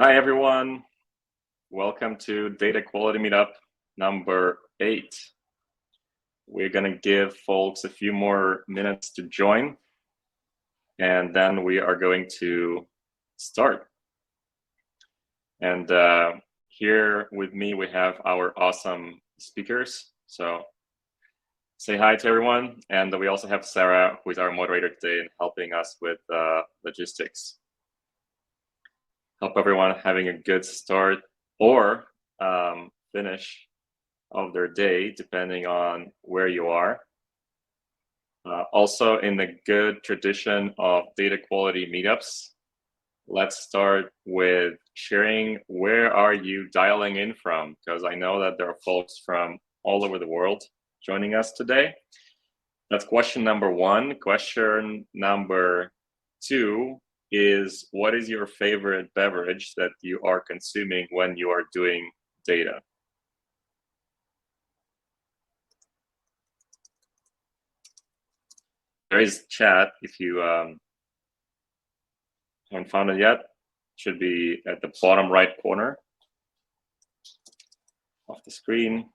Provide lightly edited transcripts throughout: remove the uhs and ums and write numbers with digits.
Hi, everyone. Welcome to Data Quality Meetup number 8. We're going to give folks a few more minutes to join, and then we are going to start. And here with me, we have our awesome speakers. So say hi to everyone. And we also have Sarah, who is our moderator today and helping us with logistics. Hope everyone having a good start or finish of their day, depending on where you are. Also, in the good tradition of data quality meetups, let's start with sharing where are you dialing in from, because I know that there are folks from all over the world joining us today. That's question number 1. Question number 2 is, what is your favorite beverage that you are consuming when you are doing data? There is chat if you haven't found it yet. It should be at the bottom right corner of the screen.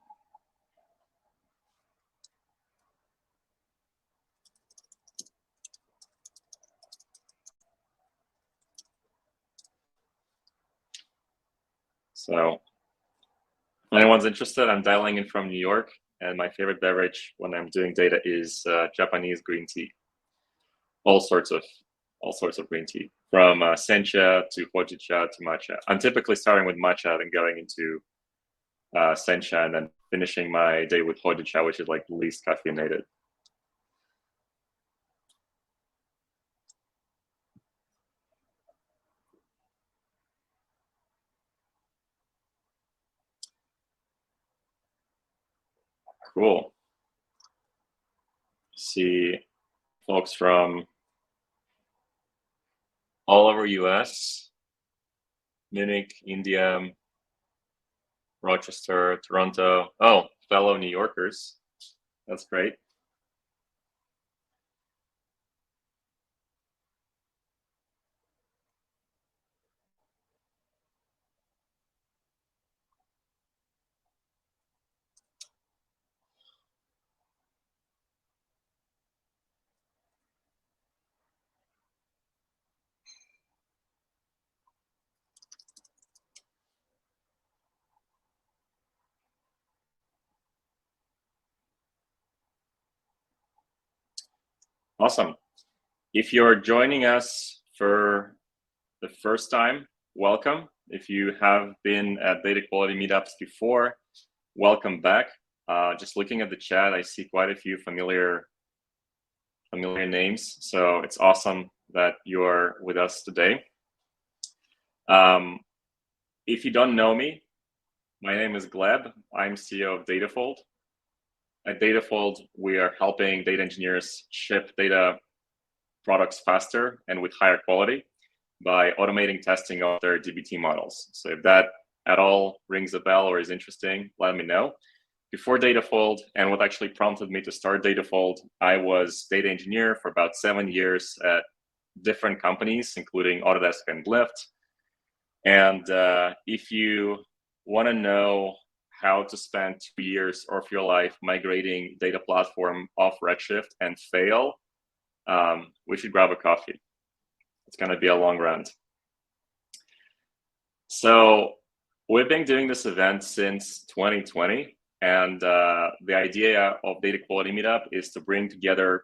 So if anyone's interested, I'm dialing in from New York, and my favorite beverage when I'm doing data is Japanese green tea. All sorts of green tea, from sencha to hojicha to matcha. I'm typically starting with matcha and going into sencha, and then finishing my day with hojicha, which is like the least caffeinated. Cool. See folks from all over US, Munich, India, Rochester, Toronto. Oh, fellow New Yorkers. That's great. Awesome. If you're joining us for the first time, welcome. If you have been at data quality meetups before, welcome back. Just looking at the chat, I see quite a few familiar names. So it's awesome that you're with us today. If you don't know me, my name is Gleb. I'm CEO of Datafold. At Datafold, we are helping data engineers ship data products faster and with higher quality by automating testing of their dbt models. So if that at all rings a bell or is interesting, let me know. Before Datafold, and what actually prompted me to start Datafold, I was data engineer for about 7 years at different companies, including Autodesk and Lyft. And if you want to know how to spend 2 years of your life migrating data platform off Redshift and fail, we should grab a coffee. It's going to be a long run. So we've been doing this event since 2020. And the idea of Data Quality Meetup is to bring together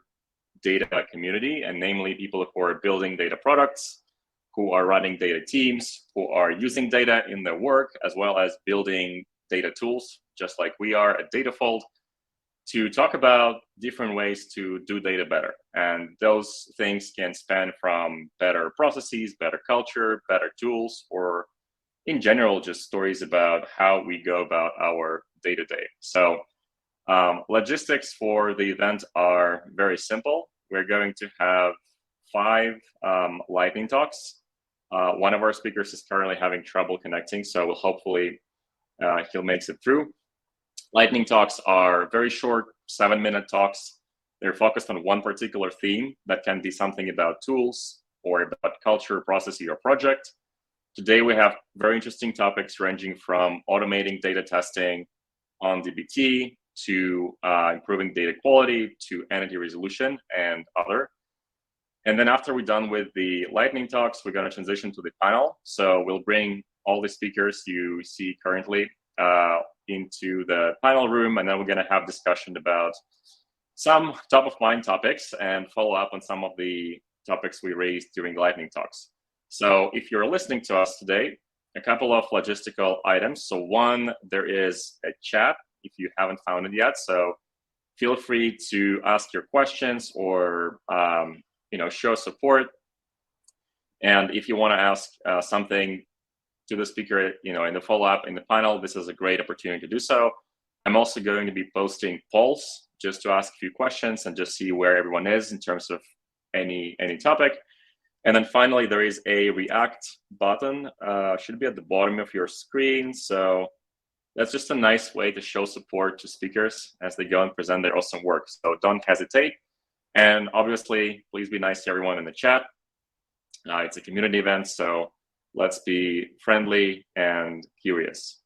data community, and namely people who are building data products, who are running data teams, who are using data in their work, as well as building data tools, just like we are at Datafold, to talk about different ways to do data better. And those things can span from better processes, better culture, better tools, or in general, just stories about how we go about our day-to-day. So logistics for the event are very simple. We're going to have 5 lightning talks. One of our speakers is currently having trouble connecting, so we'll hopefully he'll make it through. Lightning talks are very short, 7-minute talks. They're focused on one particular theme that can be something about tools or about culture, process, or project. Today we have very interesting topics ranging from automating data testing on dbt to improving data quality to entity resolution and other. And then after we're done with the lightning talks, we're going to transition to the panel. So we'll bring all the speakers you see currently into the panel room, and then we're going to have discussion about some top of mind topics and follow up on some of the topics we raised during the lightning talks. So if you're listening to us today, a couple of logistical items. So one, there is a chat if you haven't found it yet. So feel free to ask your questions or show support. And if you want to ask something to the speaker, in the follow-up in the panel, this is a great opportunity to do so. I'm also going to be posting polls just to ask a few questions and just see where everyone is in terms of any topic. And then finally, there is a React button, should be at the bottom of your screen. So that's just a nice way to show support to speakers as they go and present their awesome work. So don't hesitate. And obviously, please be nice to everyone in the chat. It's a community event, so let's be friendly and curious.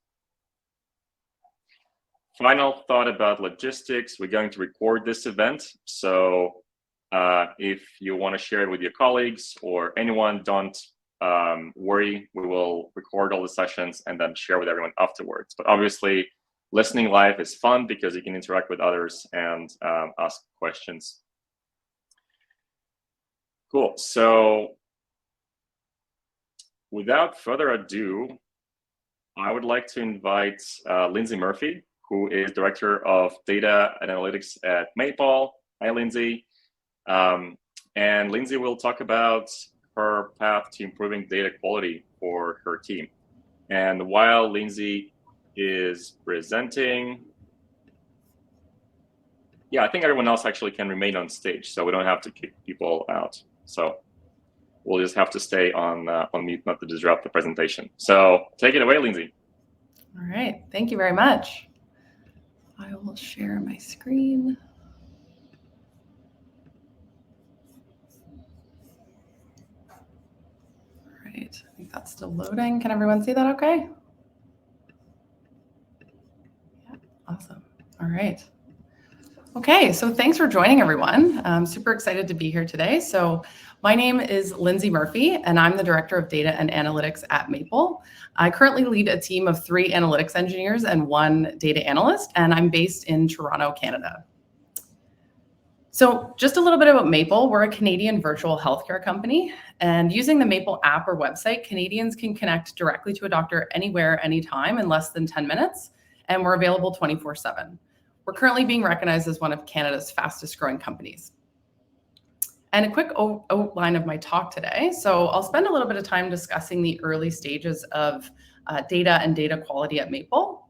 Final thought about logistics. We're going to record this event. So if you want to share it with your colleagues or anyone, don't worry. We will record all the sessions and then share with everyone afterwards. But obviously, listening live is fun because you can interact with others and ask questions. Cool. So without further ado, I would like to invite Lindsay Murphy, who is Director of Data Analytics at Maple. Hi, Lindsay. And Lindsay will talk about her path to improving data quality for her team. And while Lindsay is presenting, I think everyone else actually can remain on stage, so we don't have to kick people out. So we'll just have to stay on mute, not to disrupt the presentation. So take it away, Lindsay. All right, thank you very much. I will share my screen. All right, I think that's still loading. Can everyone see that okay? Yeah, awesome. All right. Okay, so thanks for joining, everyone. I'm super excited to be here today. So my name is Lindsay Murphy, and I'm the Director of Data and Analytics at Maple. I currently lead a team of 3 analytics engineers and 1 data analyst, and I'm based in Toronto, Canada. So just a little bit about Maple. We're a Canadian virtual healthcare company, and using the Maple app or website, Canadians can connect directly to a doctor anywhere, anytime in less than 10 minutes, and we're available 24/7. We're currently being recognized as one of Canada's fastest growing companies. And a quick outline of my talk today. So I'll spend a little bit of time discussing the early stages of data and data quality at Maple.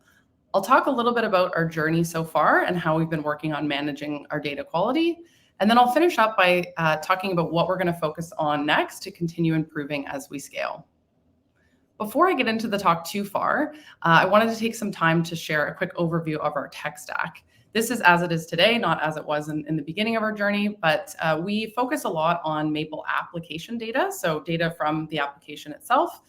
I'll talk a little bit about our journey so far and how we've been working on managing our data quality. And then I'll finish up by talking about what we're going to focus on next to continue improving as we scale. Before I get into the talk too far, I wanted to take some time to share a quick overview of our tech stack. This is as it is today, not as it was in the beginning of our journey, but we focus a lot on Maple application data, so data from the application itself.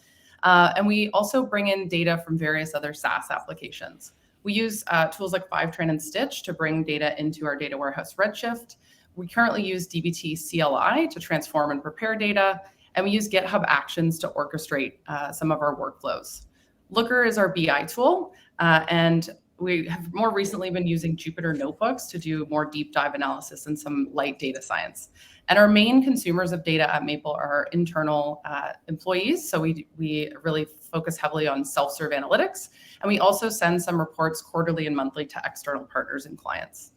And we also bring in data from various other SaaS applications. We use tools like Fivetran and Stitch to bring data into our data warehouse Redshift. We currently use dbt CLI to transform and prepare data. And we use GitHub Actions to orchestrate some of our workflows. Looker is our BI tool, and we have more recently been using Jupyter Notebooks to do more deep dive analysis and some light data science. And our main consumers of data at Maple are internal employees, so we really focus heavily on self-serve analytics, and we also send some reports quarterly and monthly to external partners and clients.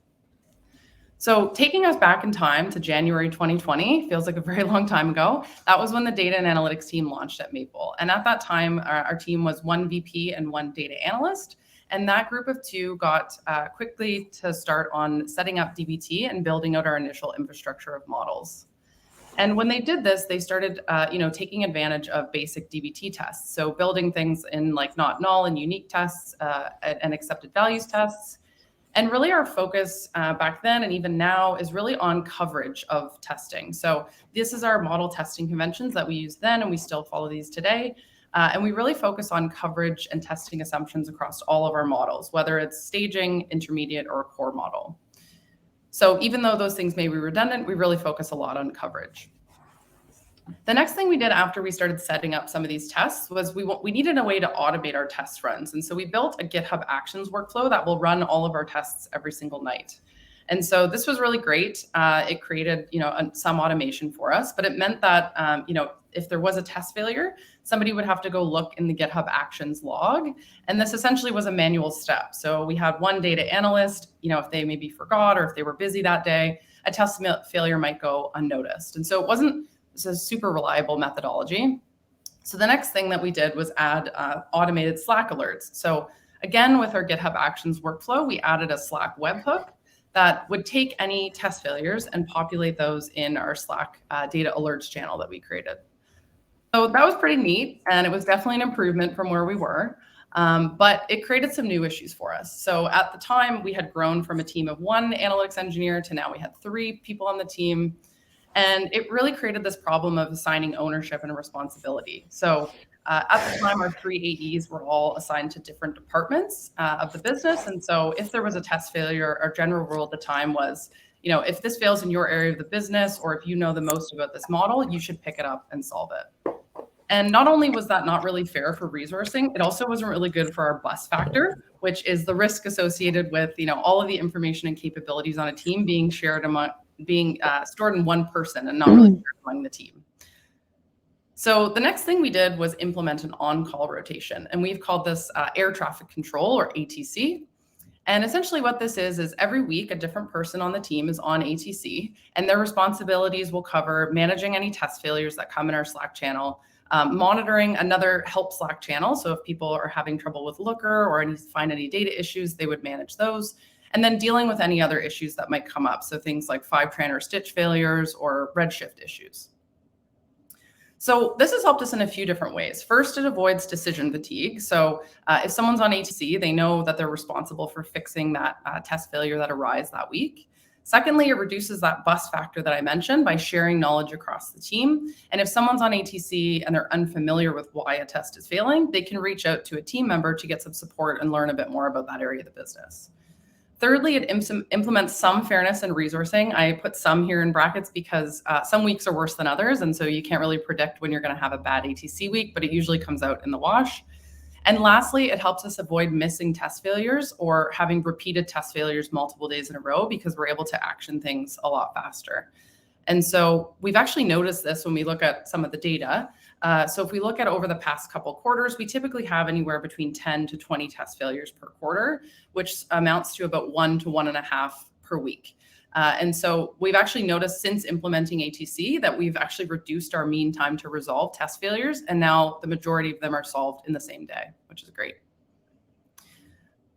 So taking us back in time to January 2020, feels like a very long time ago, that was when the data and analytics team launched at Maple. And at that time, our team was 1 VP and 1 data analyst. And that group of 2 got quickly to start on setting up dbt and building out our initial infrastructure of models. And when they did this, they started taking advantage of basic dbt tests. So building things in like not null and unique tests and accepted values tests. And really our focus back then and even now is really on coverage of testing. So this is our model testing conventions that we used then, and we still follow these today. And we really focus on coverage and testing assumptions across all of our models, whether it's staging, intermediate, or a core model. So even though those things may be redundant, we really focus a lot on coverage. The next thing we did after we started setting up some of these tests was we needed a way to automate our test runs. And so we built a GitHub Actions workflow that will run all of our tests every single night. And so this was really great. It created, some automation for us, but it meant that, if there was a test failure, somebody would have to go look in the GitHub Actions log. And this essentially was a manual step. So we had one data analyst, if they maybe forgot or if they were busy that day, a test failure might go unnoticed. And so it's a super reliable methodology. So the next thing that we did was add automated Slack alerts. So again, with our GitHub Actions workflow, we added a Slack webhook that would take any test failures and populate those in our Slack data alerts channel that we created. So that was pretty neat, and it was definitely an improvement from where we were, but it created some new issues for us. So at the time, we had grown from a team of 1 analytics engineer to now we had 3 people on the team. And it really created this problem of assigning ownership and responsibility. So at the time, our 3 AEs were all assigned to different departments of the business. And so if there was a test failure, our general rule at the time was, if this fails in your area of the business, or if you know the most about this model, you should pick it up and solve it. And not only was that not really fair for resourcing, it also wasn't really good for our bus factor, which is the risk associated with, all of the information and capabilities on a team being shared being stored in one person and not really shared among the team. So the next thing we did was implement an on-call rotation, and we've called this air traffic control, or ATC. And essentially what this is every week a different person on the team is on ATC, and their responsibilities will cover managing any test failures that come in our Slack channel, monitoring another help Slack channel. So if people are having trouble with Looker or find any data issues, they would manage those. And then dealing with any other issues that might come up. So things like Fivetran or Stitch failures or Redshift issues. So this has helped us in a few different ways. First, it avoids decision fatigue. So if someone's on ATC, they know that they're responsible for fixing that test failure that arose that week. Secondly, it reduces that bus factor that I mentioned by sharing knowledge across the team. And if someone's on ATC and they're unfamiliar with why a test is failing, they can reach out to a team member to get some support and learn a bit more about that area of the business. Thirdly, it implements some fairness and resourcing. I put some here in brackets because some weeks are worse than others, and so you can't really predict when you're going to have a bad ATC week, but it usually comes out in the wash. And lastly, it helps us avoid missing test failures or having repeated test failures multiple days in a row because we're able to action things a lot faster. And so we've actually noticed this when we look at some of the data. So if we look at over the past couple quarters, we typically have anywhere between 10 to 20 test failures per quarter, which amounts to about 1 to 1.5 per week. And so we've actually noticed since implementing ATC that we've actually reduced our mean time to resolve test failures. And now the majority of them are solved in the same day, which is great.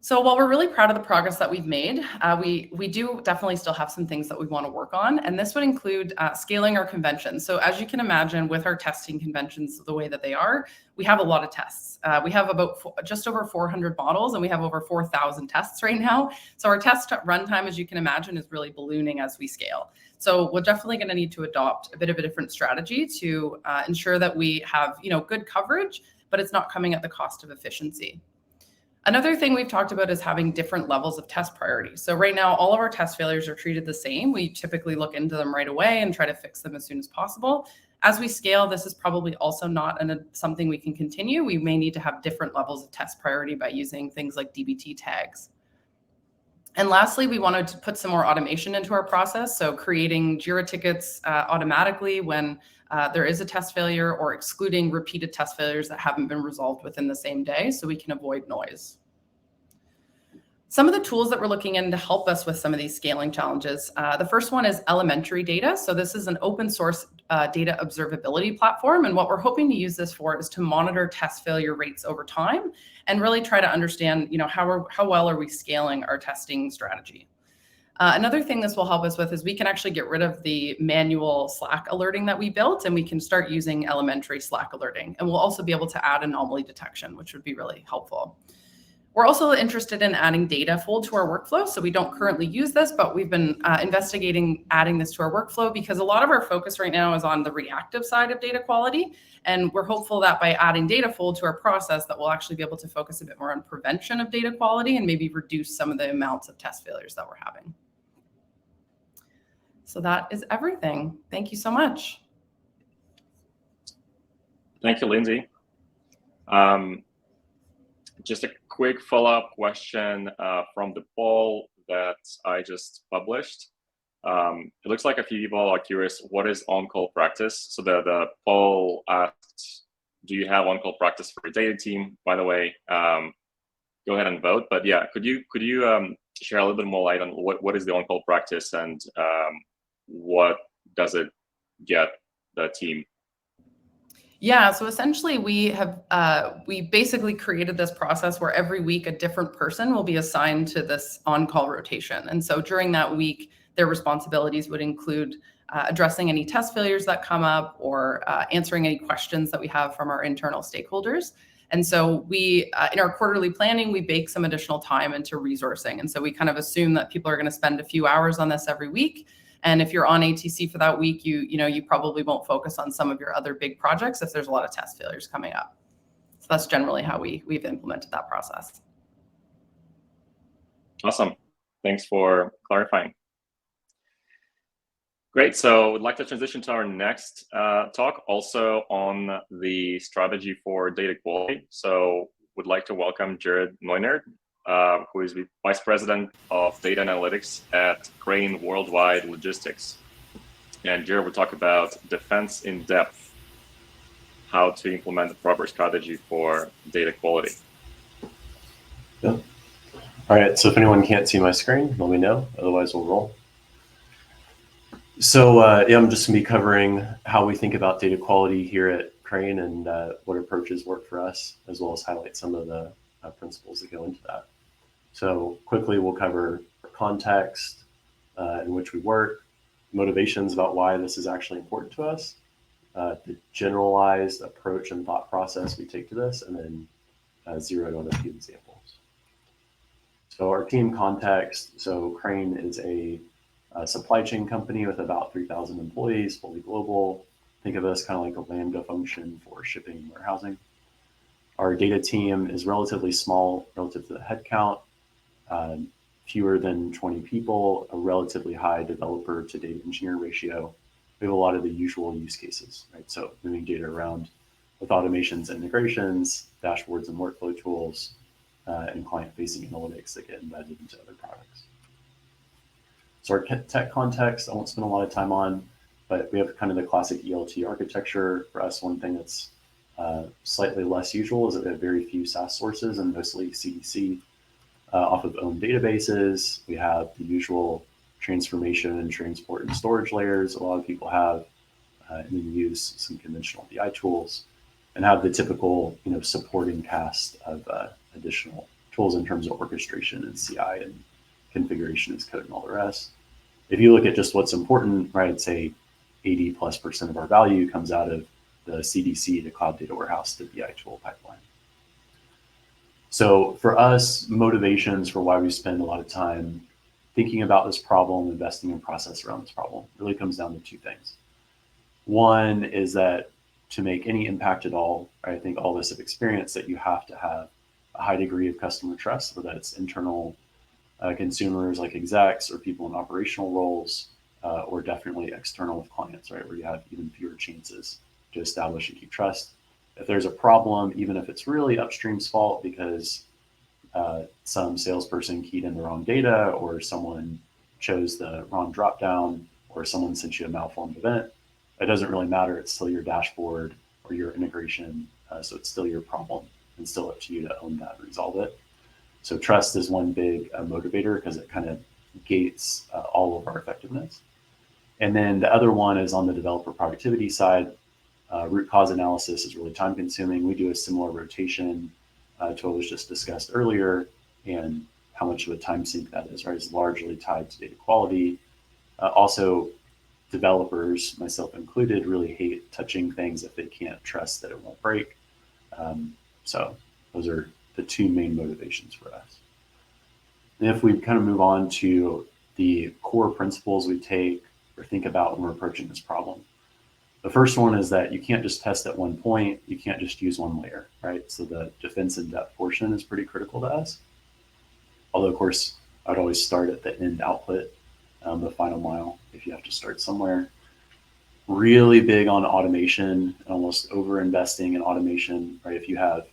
So while we're really proud of the progress that we've made, we do definitely still have some things that we want to work on. And this would include scaling our conventions. So as you can imagine, with our testing conventions the way that they are, we have a lot of tests. We have about just over 400 models, and we have over 4,000 tests right now. So our test runtime, as you can imagine, is really ballooning as we scale. So we're definitely going to need to adopt a bit of a different strategy to ensure that we have good coverage, but it's not coming at the cost of efficiency. Another thing we've talked about is having different levels of test priority. So right now, all of our test failures are treated the same. We typically look into them right away and try to fix them as soon as possible. As we scale, this is probably also not something we can continue. We may need to have different levels of test priority by using things like DBT tags. And lastly, we wanted to put some more automation into our process. So creating JIRA tickets automatically when there is a test failure, or excluding repeated test failures that haven't been resolved within the same day so we can avoid noise. Some of the tools that we're looking in to help us with some of these scaling challenges. The first one is elementary data. So this is an open source data observability platform. And what we're hoping to use this for is to monitor test failure rates over time and really try to understand, how well are we scaling our testing strategy. Another thing this will help us with is we can actually get rid of the manual Slack alerting that we built, and we can start using elementary Slack alerting. And we'll also be able to add anomaly detection, which would be really helpful. We're also interested in adding data fold to our workflow. So we don't currently use this, but we've been investigating adding this to our workflow because a lot of our focus right now is on the reactive side of data quality. And we're hopeful that by adding data fold to our process, that we'll actually be able to focus a bit more on prevention of data quality and maybe reduce some of the amounts of test failures that we're having. So that is everything. Thank you so much. Thank you, Lindsay. Just a quick follow-up question from the poll that I just published. It looks like a few people are curious, what is on-call practice? So the poll asked, do you have on-call practice for your data team? By the way, go ahead and vote. But yeah, could you share a little bit more light on what is the on-call practice and what does it get the team? Yeah, so essentially we basically created this process where every week a different person will be assigned to this on-call rotation. And so during that week, their responsibilities would include addressing any test failures that come up or answering any questions that we have from our internal stakeholders. And so we, in our quarterly planning, we bake some additional time into resourcing. And so we kind of assume that people are going to spend a few hours on this every week. And if you're on ATC for that week, you probably won't focus on some of your other big projects if there's a lot of test failures coming up. So that's generally how we've implemented that process. Awesome. Thanks for clarifying. Great. So we'd like to transition to our next talk, also on the strategy for data quality. So would like to welcome Jared Noynaert, who is the Vice President of Data Analytics at Crane Worldwide Logistics. And Jared will talk about defense in depth, how to implement the proper strategy for data quality. Yeah. All right, so if anyone can't see my screen, let me know, otherwise we'll roll. So yeah, I'm just gonna be covering how we think about data quality here at Crane and what approaches work for us, as well as highlight some of the principles that go into that. So quickly, we'll cover context in which we work, motivations about why this is actually important to us, the generalized approach and thought process we take to this, and then zero in on a few examples. So our team context, so Crane is a supply chain company with about 3,000 employees, fully global. Think of us kind of like a Lambda function for shipping and warehousing. Our data team is relatively small relative to the headcount, fewer than 20 people, a relatively high developer to data engineer ratio. We have a lot of the usual use cases, right? So moving data around with automations and integrations, dashboards and workflow tools, and client-facing analytics that get embedded into other products. So our tech context, I won't spend a lot of time on, but we have kind of the classic ELT architecture. For us, one thing that's slightly less usual is that we have very few SaaS sources and mostly CDC off of owned databases. We have the usual transformation and transport and storage layers a lot of people have, and then use some conventional BI tools and have the typical, supporting cast of additional tools in terms of orchestration and CI and configuration as code and all the rest. If you look at just what's important, right, I'd say 80+% of our value comes out of the CDC, the cloud data warehouse, the BI tool pipeline. So for us, motivations for why we spend a lot of time thinking about this problem, investing in process around this problem, really comes down to two things. One is that to make any impact at all, I think all of us have experienced that you have to have a high degree of customer trust, whether that's internal consumers like execs or people in operational roles, or definitely external with clients, right, where you have even fewer chances to establish and keep trust. If there's a problem, even if it's really upstream's fault because some salesperson keyed in the wrong data or someone chose the wrong dropdown or someone sent you a malformed event, it doesn't really matter. It's still your dashboard or your integration. So it's still your problem and still up to you to own that and resolve it. So trust is one big motivator because it kind of gates all of our effectiveness. And then the other one is on the developer productivity side. Root cause analysis is really time consuming. We do a similar rotation to what was just discussed earlier, and how much of a time sink that is, right? It's largely tied to data quality. Also, developers, myself included, really hate touching things if they can't trust that it won't break. So those are the two main motivations for us. And if we kind of move on to the core principles we take or think about when we're approaching this problem. The first one is that you can't just test at one point, you can't just use one layer, right? So the defense in depth portion is pretty critical to us. Although, of course, I'd always start at the end output, the final mile, if you have to start somewhere. Really big on automation, almost over investing in automation, right? If you have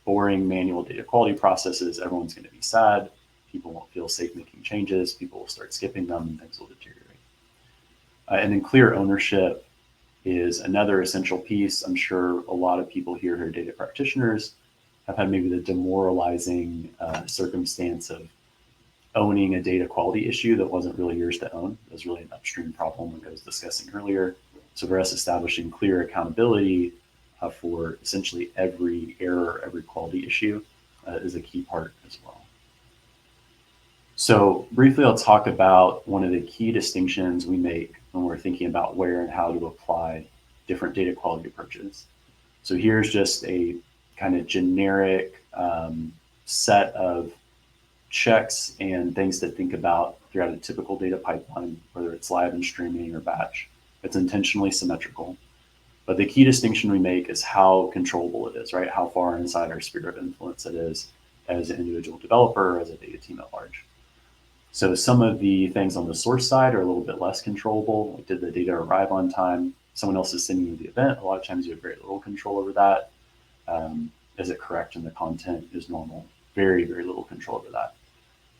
boring manual data quality processes, everyone's going to be sad. People won't feel safe making changes. People will start skipping them and things will deteriorate. And then clear ownership is another essential piece. I'm sure a lot of people here who are data practitioners have had maybe the demoralizing circumstance of owning a data quality issue that wasn't really yours to own. It was really an upstream problem, like I was discussing earlier. So for us, establishing clear accountability for essentially every error, every quality issue is a key part as well. So briefly, I'll talk about one of the key distinctions we make when we're thinking about where and how to apply different data quality approaches. So here's just a kind of generic set of checks and things to think about throughout a typical data pipeline, whether it's live and streaming or batch. It's intentionally symmetrical. But the key distinction we make is how controllable it is, right? How far inside our sphere of influence it is as an individual developer, as a data team at large. So some of the things on the source side are a little bit less controllable. Like, did the data arrive on time? Someone else is sending you the event. A lot of times you have very little control over that. Is it correct in the content is normal? Very, very little control over that.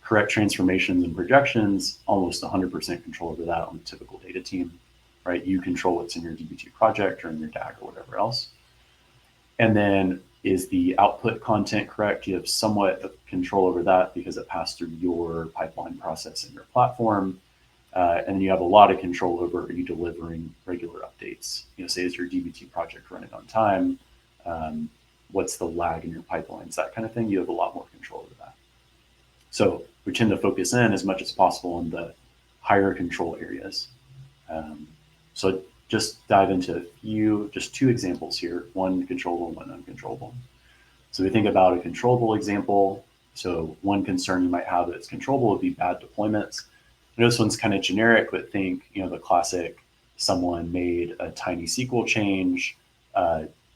Correct transformations and projections, almost 100% control over that on the typical data team, right? You control what's in your DB2 project or in your DAG or whatever else. And then is the output content correct? You have somewhat of control over that because it passed through your pipeline process in your platform. And you have a lot of control over, are you delivering regular updates? You know, say, is your DB2 project running on time? What's the lag in your pipelines? That kind of thing. You have a lot more control over that. So we tend to focus in as much as possible on the higher control areas. So just dive into just two examples here, one controllable, one uncontrollable. So we think about a controllable example. So one concern you might have that's controllable would be bad deployments. I know this one's kind of generic, but think, you know, the classic, someone made a tiny SQL change,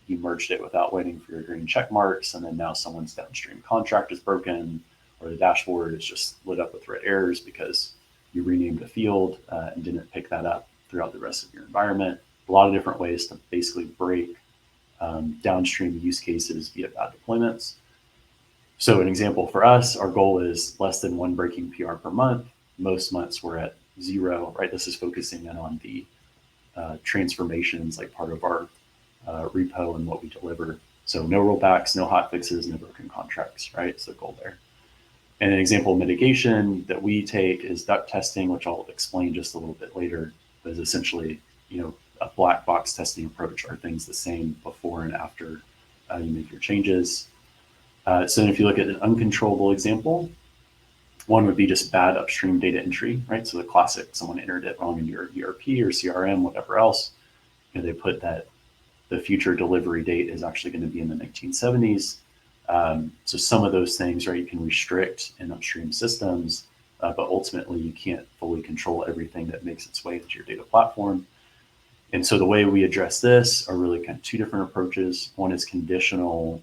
you merged it without waiting for your green check marks, and then now someone's downstream contract is broken, or the dashboard is just lit up with red errors because you renamed a field and didn't pick that up throughout the rest of your environment. A lot of different ways to basically break downstream use cases via bad deployments. So an example for us, our goal is less than one breaking PR per month. Most months we're at 0, right? This is focusing in on the transformations, like part of our repo and what we deliver. So no rollbacks, no hot fixes, no broken contracts, right? It's the goal there. And an example of mitigation that we take is duck testing, which I'll explain just a little bit later, but is essentially, you know, a black box testing approach. Are things the same before and after you make your changes? So if you look at an uncontrollable example, one would be just bad upstream data entry, right? So the classic, someone entered it wrong in your ERP or CRM, whatever else. You know, they put that the future delivery date is actually going to be in the 1970s. So some of those things, right, you can restrict in upstream systems, but ultimately you can't fully control everything that makes its way into your data platform. And so the way we address this are really kind of two different approaches. One is conditional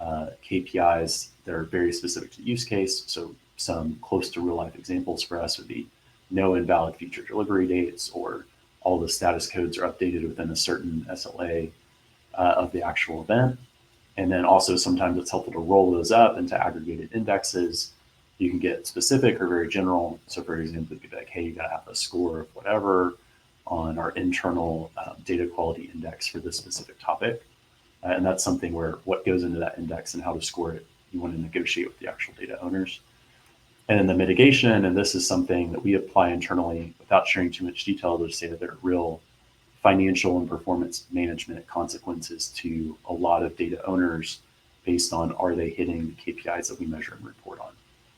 KPIs that are very specific to use case. So some close to real life examples for us would be no invalid future delivery dates, or all the status codes are updated within a certain SLA of the actual event. And then also sometimes it's helpful to roll those up into aggregated indexes. You can get specific or very general. So for example, it could be like, hey, you gotta have a score of whatever on our internal data quality index for this specific topic. And that's something where what goes into that index and how to score it, you want to negotiate with the actual data owners. And then the mitigation, and this is something that we apply internally without sharing too much detail, to say that there are real financial and performance management consequences to a lot of data owners based on, are they hitting the KPIs that we measure and report on?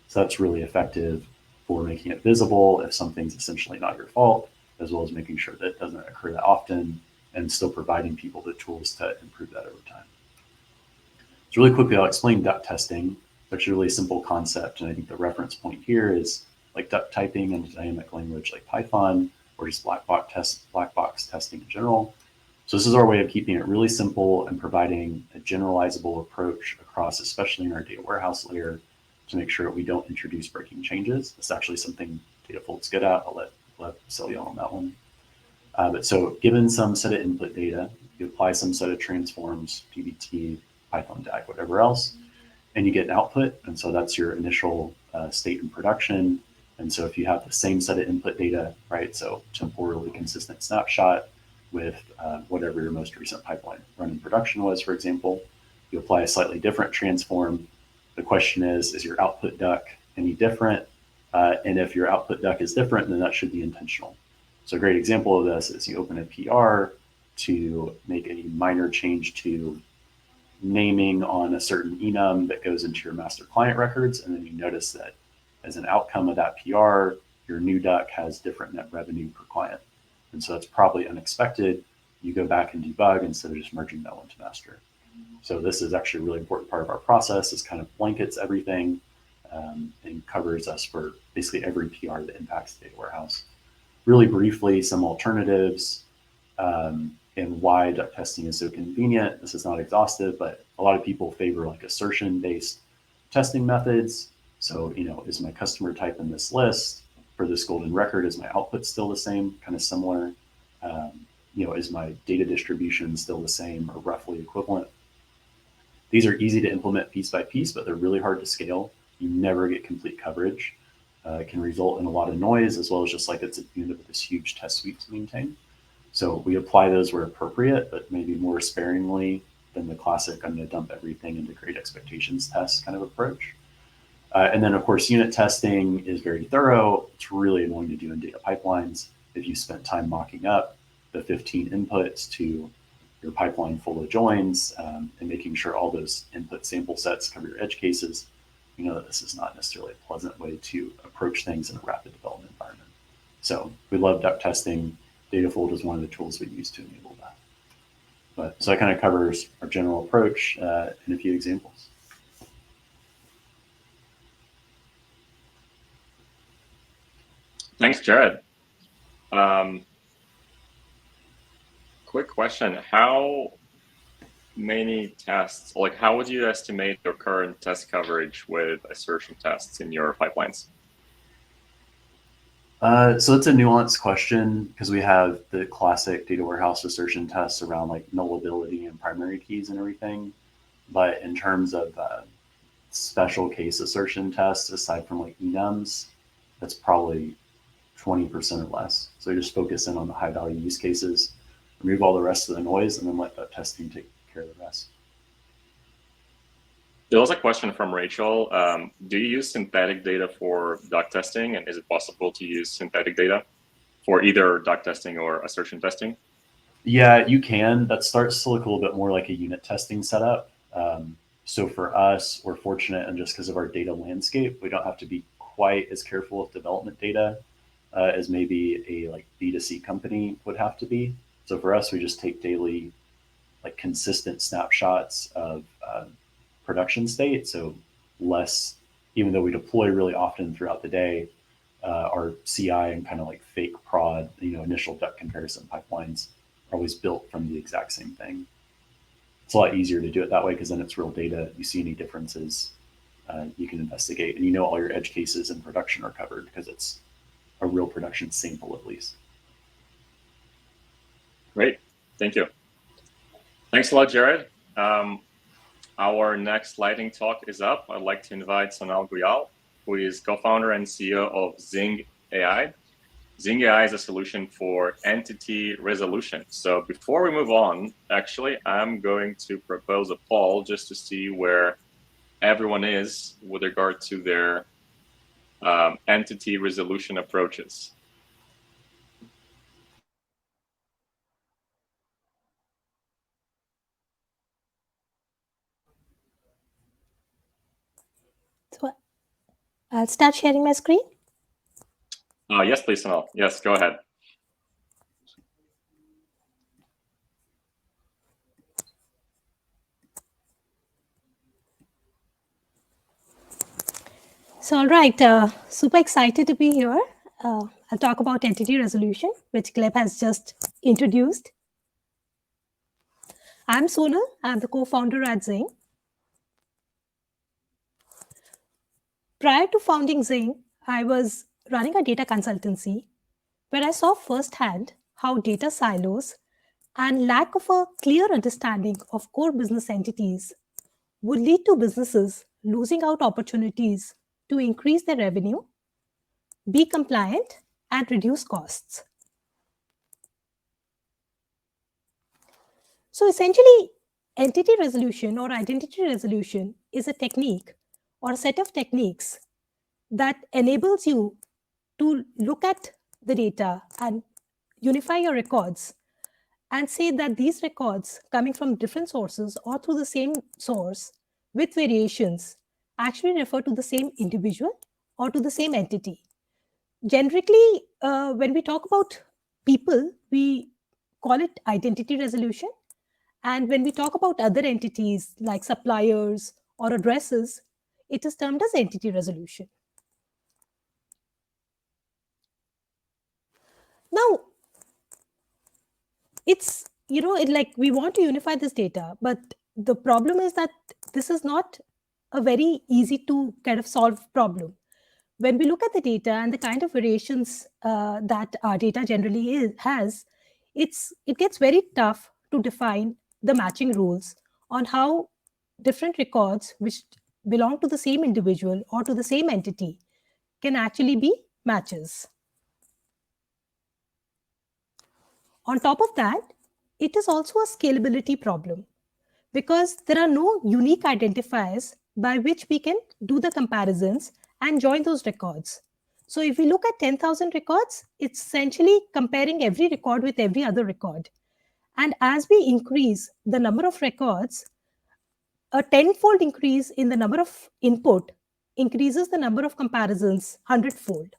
So that's really effective for making it visible if something's essentially not your fault, as well as making sure that it doesn't occur that often, and still providing people the tools to improve that over time. So really quickly, I'll explain duck testing, which is a really simple concept. And I think the reference point here is like duck typing in a dynamic language like Python, or just black box testing in general. So this is our way of keeping it really simple and providing a generalizable approach across, especially in our data warehouse layer, to make sure that we don't introduce breaking changes. It's actually something Datafold's good at. I'll let sell you on that one. But so given some set of input data, you apply some set of transforms, PBT, Python DAG, whatever else, and you get an output. And so that's your initial state in production. And so if you have the same set of input data, right, so temporally consistent snapshot with whatever your most recent pipeline run in production was, for example, you apply a slightly different transform. The question is your output duck any different? And if your output duck is different, then that should be intentional. So a great example of this is you open a PR to make a minor change to naming on a certain enum that goes into your master client records, and then you notice that as an outcome of that PR, your new duck has different net revenue per client. And so that's probably unexpected. You go back and debug instead of just merging that one to master. So this is actually a really important part of our process. Is kind of blankets everything and covers us for basically every PR that impacts the data warehouse. Really briefly, some alternatives and why duck testing is so convenient. This is not exhaustive, but a lot of people favor like assertion-based testing methods. So, you know, is my customer type in this list? For this golden record, is my output still the same, kind of similar? You know, is my data distribution still the same or roughly equivalent? These are easy to implement piece by piece, but they're really hard to scale. You never get complete coverage. It can result in a lot of noise, as well as just like it's at the end of this huge test suite to maintain. So we apply those where appropriate, but maybe more sparingly than the classic, I'm going to dump everything into great expectations test kind of approach. And then, of course, unit testing is very thorough. It's really annoying to do in data pipelines. If you spent time mocking up the 15 inputs to your pipeline full of joins and making sure all those input sample sets cover your edge cases, you know that this is not necessarily a pleasant way to approach things in a rapid development environment. So we love duck testing. Datafold is one of the tools we use to enable that. But so that kind of covers our general approach in a few examples. Thanks, Jared. Quick question. How many tests, like how would you estimate your current test coverage with assertion tests in your pipelines? So it's a nuanced question because we have the classic data warehouse assertion tests around like nullability and primary keys and everything. But in terms of special case assertion tests, aside from like enums, that's probably 20% or less. So you just focus in on the high value use cases, remove all the rest of the noise, and then let that testing take care of the rest. There was a question from Rachel. Do you use synthetic data for duck testing? And is it possible to use synthetic data for either duck testing or assertion testing? Yeah, you can. That starts to look a little bit more like a unit testing setup. So for us, we're fortunate, and just because of our data landscape, we don't have to be quite as careful with development data as maybe a like B2C company would have to be. So for us, we just take daily, like consistent snapshots of production state. So less, even though we deploy really often throughout the day, our CI and kind of like fake prod, you know, initial duck comparison pipelines are always built from the exact same thing. It's a lot easier to do it that way because then it's real data. You see any differences, you can investigate, and you know all your edge cases in production are covered because it's a real production sample at least. Great, thank you. Thanks a lot, Jared. Our next lightning talk is up. I'd like to invite Sonal Goyal, who is co-founder and CEO of Zingg.ai. Zingg.ai is a solution for entity resolution. So before we move on, actually, I'm going to propose a poll just to see where everyone is with regard to their entity resolution approaches. So I'll start sharing my screen. Yes, please, Sonal. Yes, go ahead. So, all right, super excited to be here. I'll talk about entity resolution, which Gleb has just introduced. I'm Sonal. I'm the co-founder at Zingg. Prior to founding Zingg, I was running a data consultancy where I saw firsthand how data silos and lack of a clear understanding of core business entities would lead to businesses losing out opportunities to increase their revenue, be compliant, and reduce costs. So essentially, entity resolution or identity resolution is a technique or a set of techniques that enables you to look at the data and unify your records and say that these records coming from different sources or through the same source with variations actually refer to the same individual or to the same entity. Generally, when we talk about people, we call it identity resolution. And when we talk about other entities like suppliers or addresses, it is termed as entity resolution. Now, it's, like we want to unify this data, but the problem is that this is not a very easy to kind of solve problem. When we look at the data and the kind of variations that our data generally has, it gets very tough to define the matching rules on how different records which belong to the same individual or to the same entity can actually be matches. On top of that, it is also a scalability problem because there are no unique identifiers by which we can do the comparisons and join those records. So if we look at 10,000 records, it's essentially comparing every record with every other record. And as we increase the number of records, a tenfold increase in the number of input increases the number of comparisons 100-fold.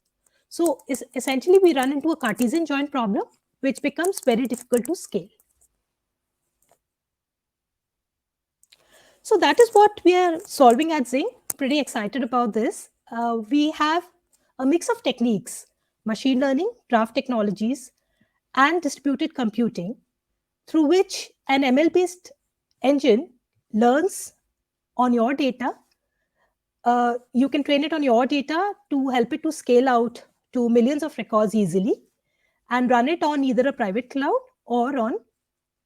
So essentially, we run into a Cartesian join problem, which becomes very difficult to scale. So that is what we are solving at Zingg. Pretty excited about this. We have a mix of techniques, machine learning, graph technologies, and distributed computing, through which an ML-based engine learns on your data. You can train it on your data to help it to scale out to millions of records easily and run it on either a private cloud or on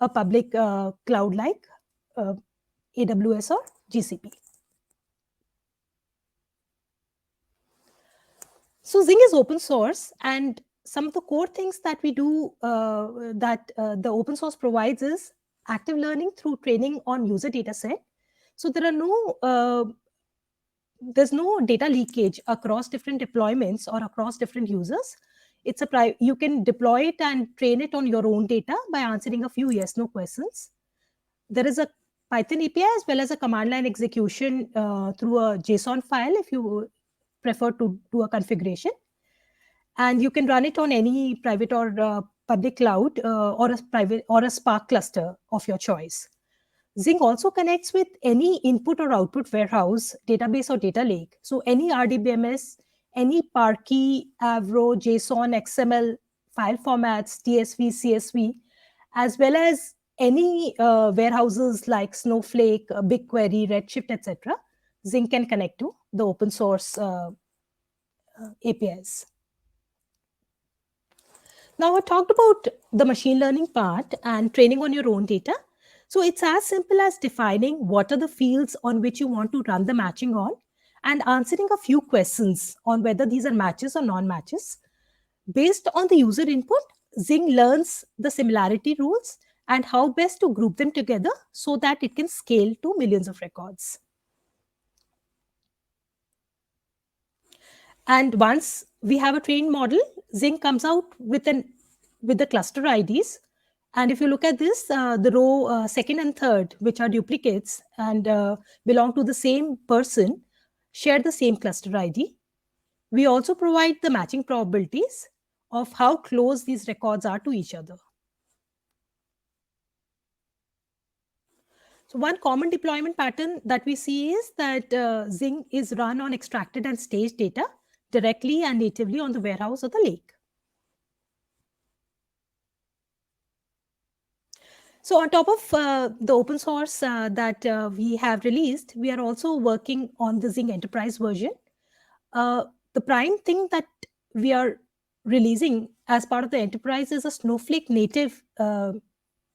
a public cloud like AWS or GCP. So Zingg is open source, and some of the core things that we do that the open source provides is active learning through training on user data set. So there are there's no data leakage across different deployments or across different users. You can deploy it and train it on your own data by answering a few yes/no questions. There is a Python API as well as a command line execution through a JSON file if you prefer to do a configuration. And you can run it on any private or public cloud or a Spark cluster of your choice. Zingg also connects with any input or output warehouse, database or data lake. So any RDBMS, any Parquet, Avro, JSON, XML file formats, TSV, CSV, as well as any warehouses like Snowflake, BigQuery, Redshift, etc. Zingg can connect to the open source APIs. Now, I talked about the machine learning part and training on your own data. So it's as simple as defining what are the fields on which you want to run the matching on and answering a few questions on whether these are matches or non-matches. Based on the user input, Zingg learns the similarity rules and how best to group them together so that it can scale to millions of records. And once we have a trained model, Zingg comes out with the cluster IDs. And if you look at this, the row second and third, which are duplicates and belong to the same person, share the same cluster ID. We also provide the matching probabilities of how close these records are to each other. So one common deployment pattern that we see is that Zingg is run on extracted and staged data directly and natively on the warehouse or the lake. So on top of the open source that we have released, we are also working on the Zingg Enterprise version. The prime thing that we are releasing as part of the enterprise is a Snowflake native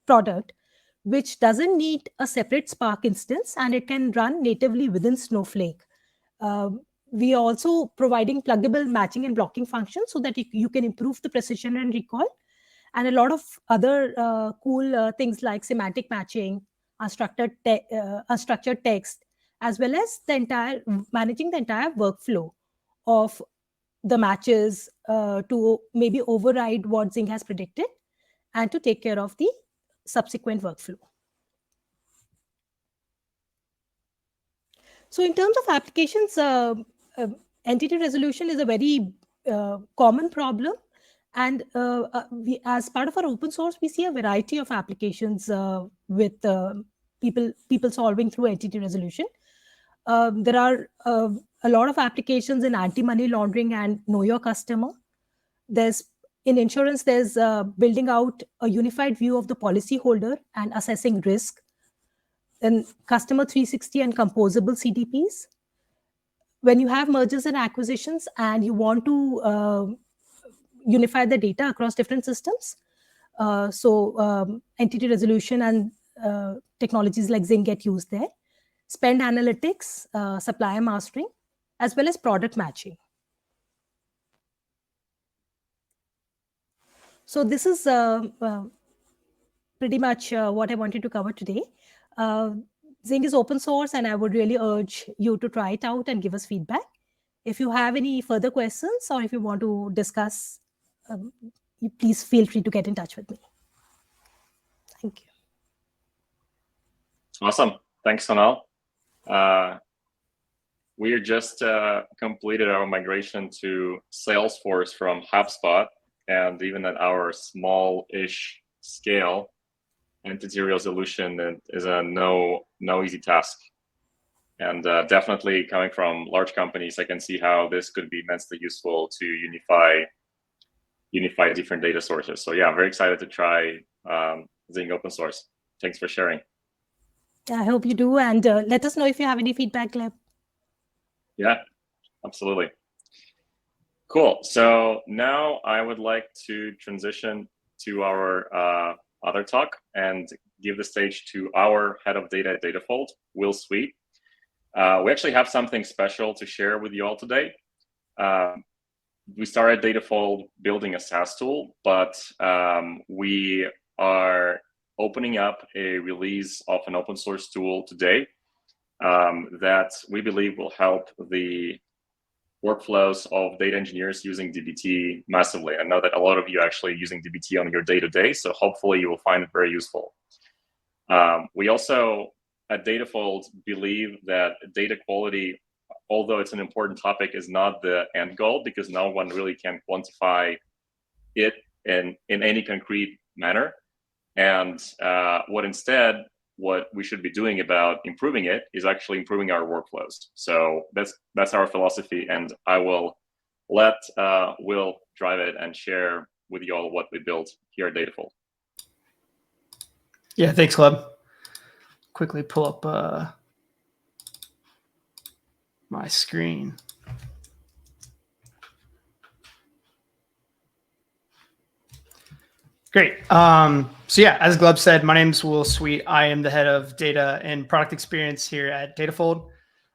product, which doesn't need a separate Spark instance, and it can run natively within Snowflake. We are also providing pluggable matching and blocking functions so that you can improve the precision and recall, and a lot of other cool things like semantic matching, unstructured text, as well as managing the entire workflow of the matches to maybe override what Zingg has predicted and to take care of the subsequent workflow. So in terms of applications, entity resolution is a very common problem. And as part of our open source, we see a variety of applications with people solving through entity resolution. There are a lot of applications in anti-money laundering and know your customer. In insurance, there's building out a unified view of the policyholder and assessing risk. And customer 360 and composable CDPs. When you have mergers and acquisitions and you want to unify the data across different systems, entity resolution and technologies like Zingg get used there. Spend analytics, supplier mastering, as well as product matching. So this is pretty much what I wanted to cover today. Zingg is open source, and I would really urge you to try it out and give us feedback. If you have any further questions or if you want to discuss, please feel free to get in touch with me. Thank you. Awesome. Thanks, Sonal. We just completed our migration to Salesforce from HubSpot, and even at our small-ish scale, entity resolution is a no easy task. And definitely coming from large companies, I can see how this could be immensely useful to unify different data sources. So yeah, I'm very excited to try Zingg open source. Thanks for sharing. I hope you do, and let us know if you have any feedback, Gleb. Yeah, absolutely. Cool. So now I would like to transition to our other talk and give the stage to our head of data at Datafold, Will Sweet. We actually have something special to share with you all today. We started Datafold building a SaaS tool, but we are opening up a release of an open source tool today that we believe will help the workflows of data engineers using dbt massively. I know that a lot of you are actually using dbt on your day-to-day, so hopefully you will find it very useful. We also at Datafold believe that data quality, although it's an important topic, is not the end goal, because no one really can quantify it in any concrete manner. And what we should be doing about improving it is actually improving our workflows. So that's our philosophy, and I will let Will drive it and share with you all what we built here at Datafold. Yeah, thanks, Gleb. Quickly pull up my screen. Great. So yeah, as Gleb said, my name is Will Sweet. I am the head of data and product experience here at Datafold.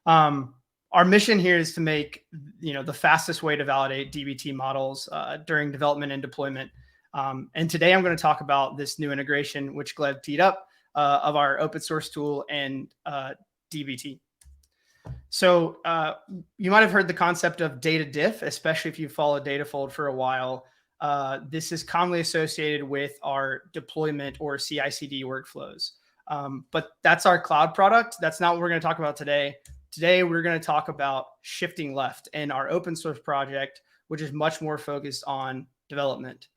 Our mission here is to make the fastest way to validate DBT models during development and deployment. And today I'm going to talk about this new integration, which Gleb teed up, of our open source tool and DBT. So you might have heard the concept of data diff, especially if you followed Datafold for a while. This is commonly associated with our deployment or CI/CD workflows. But that's our cloud product. That's not what we're going to talk about today. Today, we're going to talk about shifting left in our open source project, which is much more focused on development.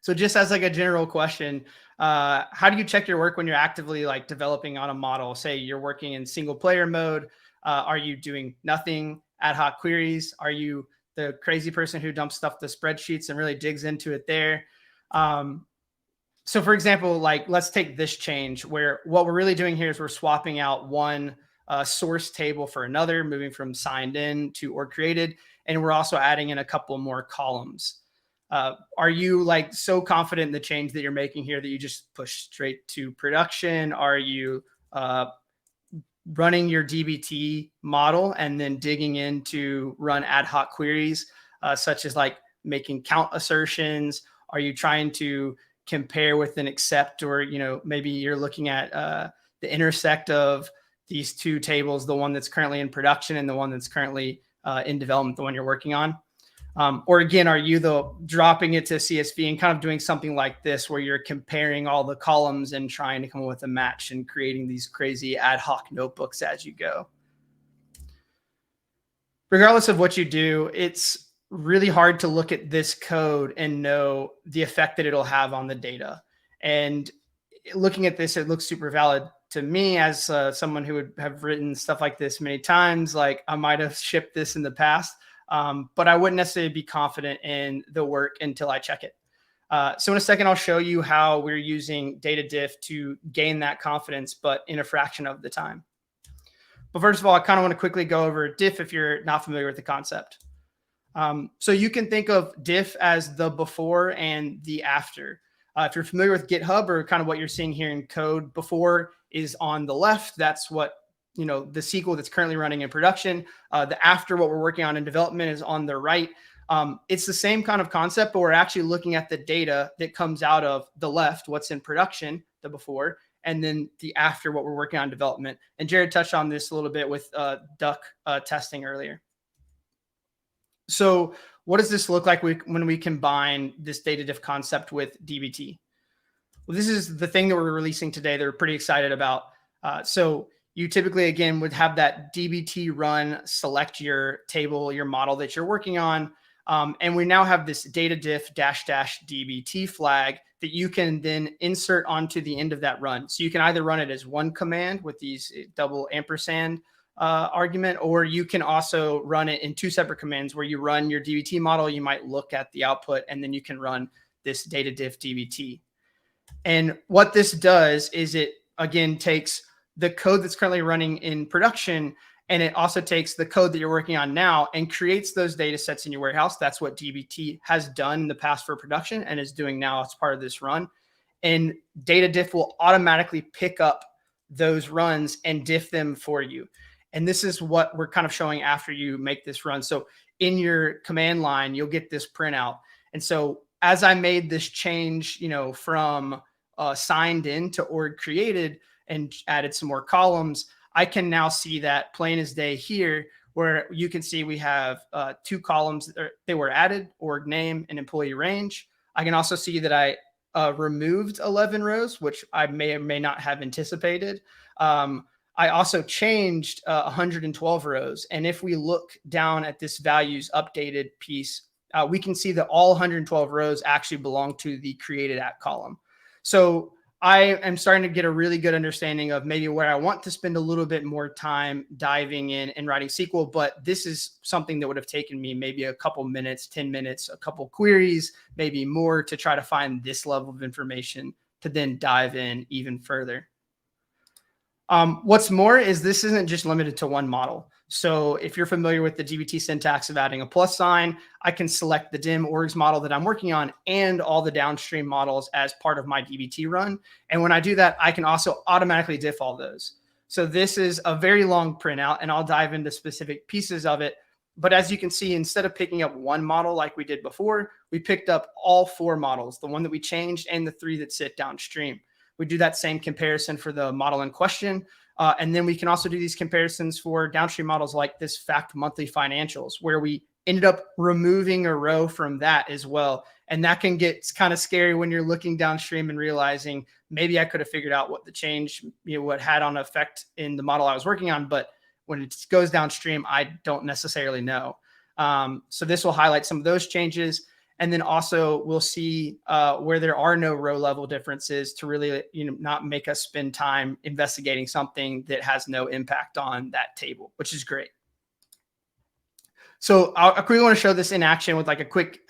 So just as like a general question, how do you check your work when you're actively like developing on a model? Say you're working in single player mode. Are you doing nothing, ad hoc queries? Are you the crazy person who dumps stuff to spreadsheets and really digs into it there? So for example, like let's take this change where what we're really doing here is we're swapping out one source table for another, moving from signed in to org created. And we're also adding in a couple more columns. Are you like so confident in the change that you're making here that you just push straight to production? Are you running your DBT model and then digging in to run ad hoc queries, such as like making count assertions? Are you trying to compare with an accept, or, you know, maybe you're looking at the intersect of these two tables, the one that's currently in production and the one that's currently in development, the one you're working on? Or again, are you dropping it to CSV and kind of doing something like this where you're comparing all the columns and trying to come up with a match and creating these crazy ad hoc notebooks as you go? Regardless of what you do, it's really hard to look at this code and know the effect that it'll have on the data. And looking at this, it looks super valid to me as someone who would have written stuff like this many times. Like I might have shipped this in the past. But I wouldn't necessarily be confident in the work until I check it. So in a second, I'll show you how we're using data diff to gain that confidence, but in a fraction of the time. But first of all, I kind of want to quickly go over diff if you're not familiar with the concept. So you can think of diff as the before and the after. If you're familiar with GitHub, or kind of what you're seeing here in code, before is on the left. That's what, you know, the SQL that's currently running in production. The after, what we're working on in development, is on the right. It's the same kind of concept, but we're actually looking at the data that comes out of the left, what's in production, the before, and then the after, what we're working on in development. And Jared touched on this a little bit with duck testing earlier. So what does this look like when we combine this data diff concept with DBT? Well, this is the thing that we're releasing today that we're pretty excited about. So you typically, again, would have that DBT run, select your table, your model that you're working on. And we now have this data diff -- DBT flag that you can then insert onto the end of that run. So you can either run it as one command with these double ampersand argument, or you can also run it in two separate commands where you run your DBT model. You might look at the output, and then you can run this data diff DBT. And what this does is it, again, takes the code that's currently running in production, and it also takes the code that you're working on now and creates those data sets in your warehouse. That's what DBT has done in the past for production and is doing now as part of this run. And data diff will automatically pick up those runs and diff them for you. And this is what we're kind of showing after you make this run. So in your command line, you'll get this printout. And so as I made this change, you know, from signed in to org created and added some more columns, I can now see that plain as day here, where you can see we have two columns that were added: org name and employee range. I can also see that I removed 11 rows, which I may or may not have anticipated. I also changed 112 rows. And if we look down at this values updated piece, we can see that all 112 rows actually belong to the created at column. So I am starting to get a really good understanding of maybe where I want to spend a little bit more time diving in and writing SQL, but this is something that would have taken me maybe a couple minutes, 10 minutes, a couple queries, maybe more, to try to find this level of information to then dive in even further. What's more is this isn't just limited to one model. So if you're familiar with the DBT syntax of adding a plus sign, I can select the dim orgs model that I'm working on and all the downstream models as part of my DBT run. And when I do that, I can also automatically diff all those. So this is a very long printout, and I'll dive into specific pieces of it. But as you can see, instead of picking up one model like we did before, we picked up all four models, the one that we changed and the three that sit downstream. We do that same comparison for the model in question. And then we can also do these comparisons for downstream models like this fact monthly financials, where we ended up removing a row from that as well. And that can get kind of scary when you're looking downstream and realizing maybe I could have figured out what the change, what had on effect in the model I was working on. But when it goes downstream, I don't necessarily know. So this will highlight some of those changes. And then also we'll see where there are no row level differences to really, not make us spend time investigating something that has no impact on that table, which is great. So I quickly want to show this in action with like a quick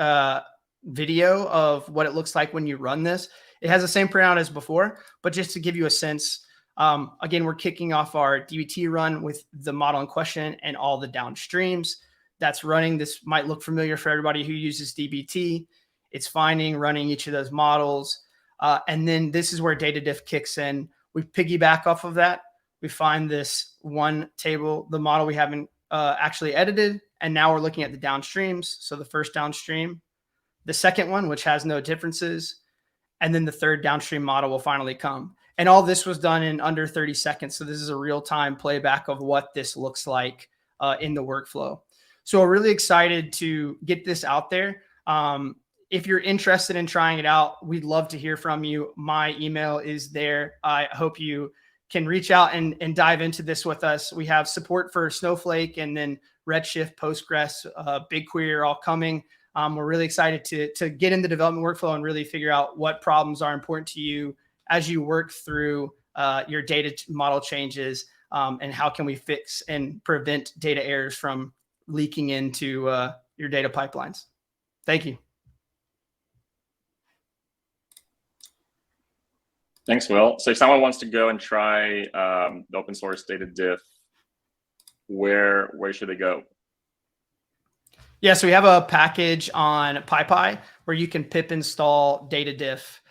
video of what it looks like when you run this. It has the same printout as before, but just to give you a sense, again, we're kicking off our DBT run with the model in question and all the downstreams that's running. This might look familiar for everybody who uses DBT. It's finding, running each of those models. And then this is where data diff kicks in. We piggyback off of that. We find this one table, the model we haven't actually edited. And now we're looking at the downstreams. So the first downstream, the second one, which has no differences, and then the third downstream model will finally come. And all this was done in under 30 seconds. So this is a real-time playback of what this looks like in the workflow. So we're really excited to get this out there. If you're interested in trying it out, we'd love to hear from you. My email is there. I hope you can reach out and dive into this with us. We have support for Snowflake and then Redshift, Postgres, BigQuery are all coming. We're really excited to get in the development workflow and really figure out what problems are important to you as you work through your data model changes, and how can we fix and prevent data errors from leaking into your data pipelines. Thank you. Thanks, Will. So if someone wants to go and try the open source data diff, where should they go? Yeah, so we have a package on PyPy where you can pip install data diff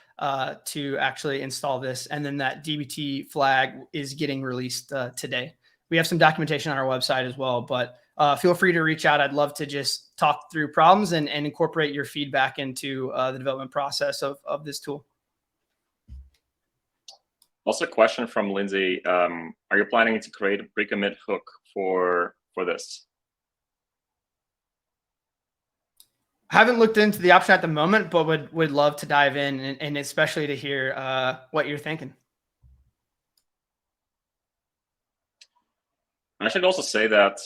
to actually install this. And then that DBT flag is getting released today. We have some documentation on our website as well, but feel free to reach out. I'd love to just talk through problems and incorporate your feedback into the development process of this tool. Also, a question from Lindsay. Are you planning to create a pre-commit hook for this? I haven't looked into the option at the moment, but would love to dive in and especially to hear what you're thinking. I should also say that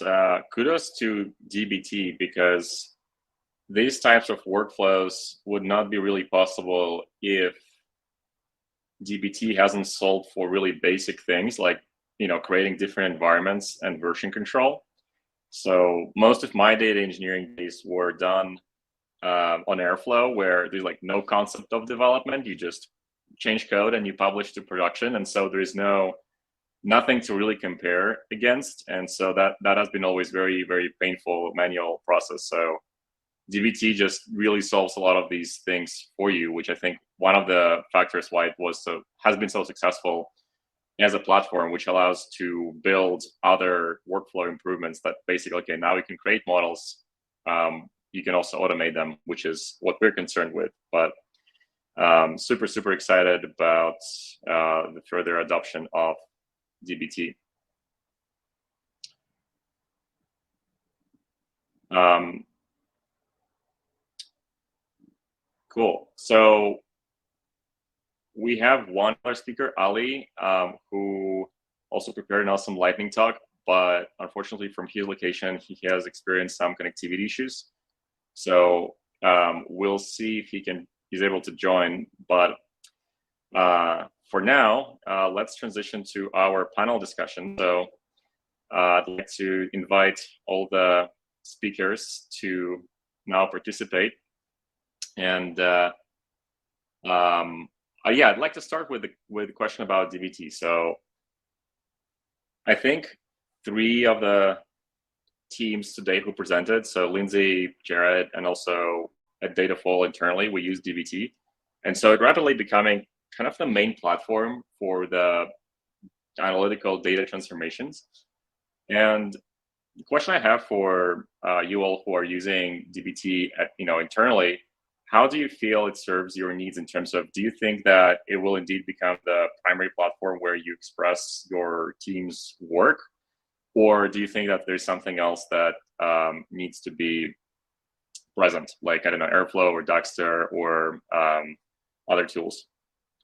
kudos to DBT, because these types of workflows would not be really possible if DBT hasn't solved for really basic things like, creating different environments and version control. So most of my data engineering days were done on Airflow, where there's like no concept of development. You just change code and you publish to production. And so there's nothing to really compare against. And so that has been always very, very painful manual process. So DBT just really solves a lot of these things for you, which I think one of the factors why it has been so successful as a platform, which allows to build other workflow improvements that basically, okay, now we can create models. You can also automate them, which is what we're concerned with. But super, super excited about the further adoption of DBT. Cool. So we have one other speaker, Ali, who also prepared an awesome lightning talk, but unfortunately from his location, he has experienced some connectivity issues. So we'll see if he's able to join. But for now, let's transition to our panel discussion. So I'd like to invite all the speakers to now participate. And yeah, I'd like to start with the question about DBT. So I think 3 of the teams today who presented, so Lindsay, Jared, and also at Datafall internally, we use DBT. And so it rapidly becoming kind of the main platform for the analytical data transformations. And the question I have for you all who are using DBT internally, how do you feel it serves your needs in terms of, do you think that it will indeed become the primary platform where you express your team's work? Or do you think that there's something else that needs to be present, like, I don't know, Airflow or Dagster or other tools?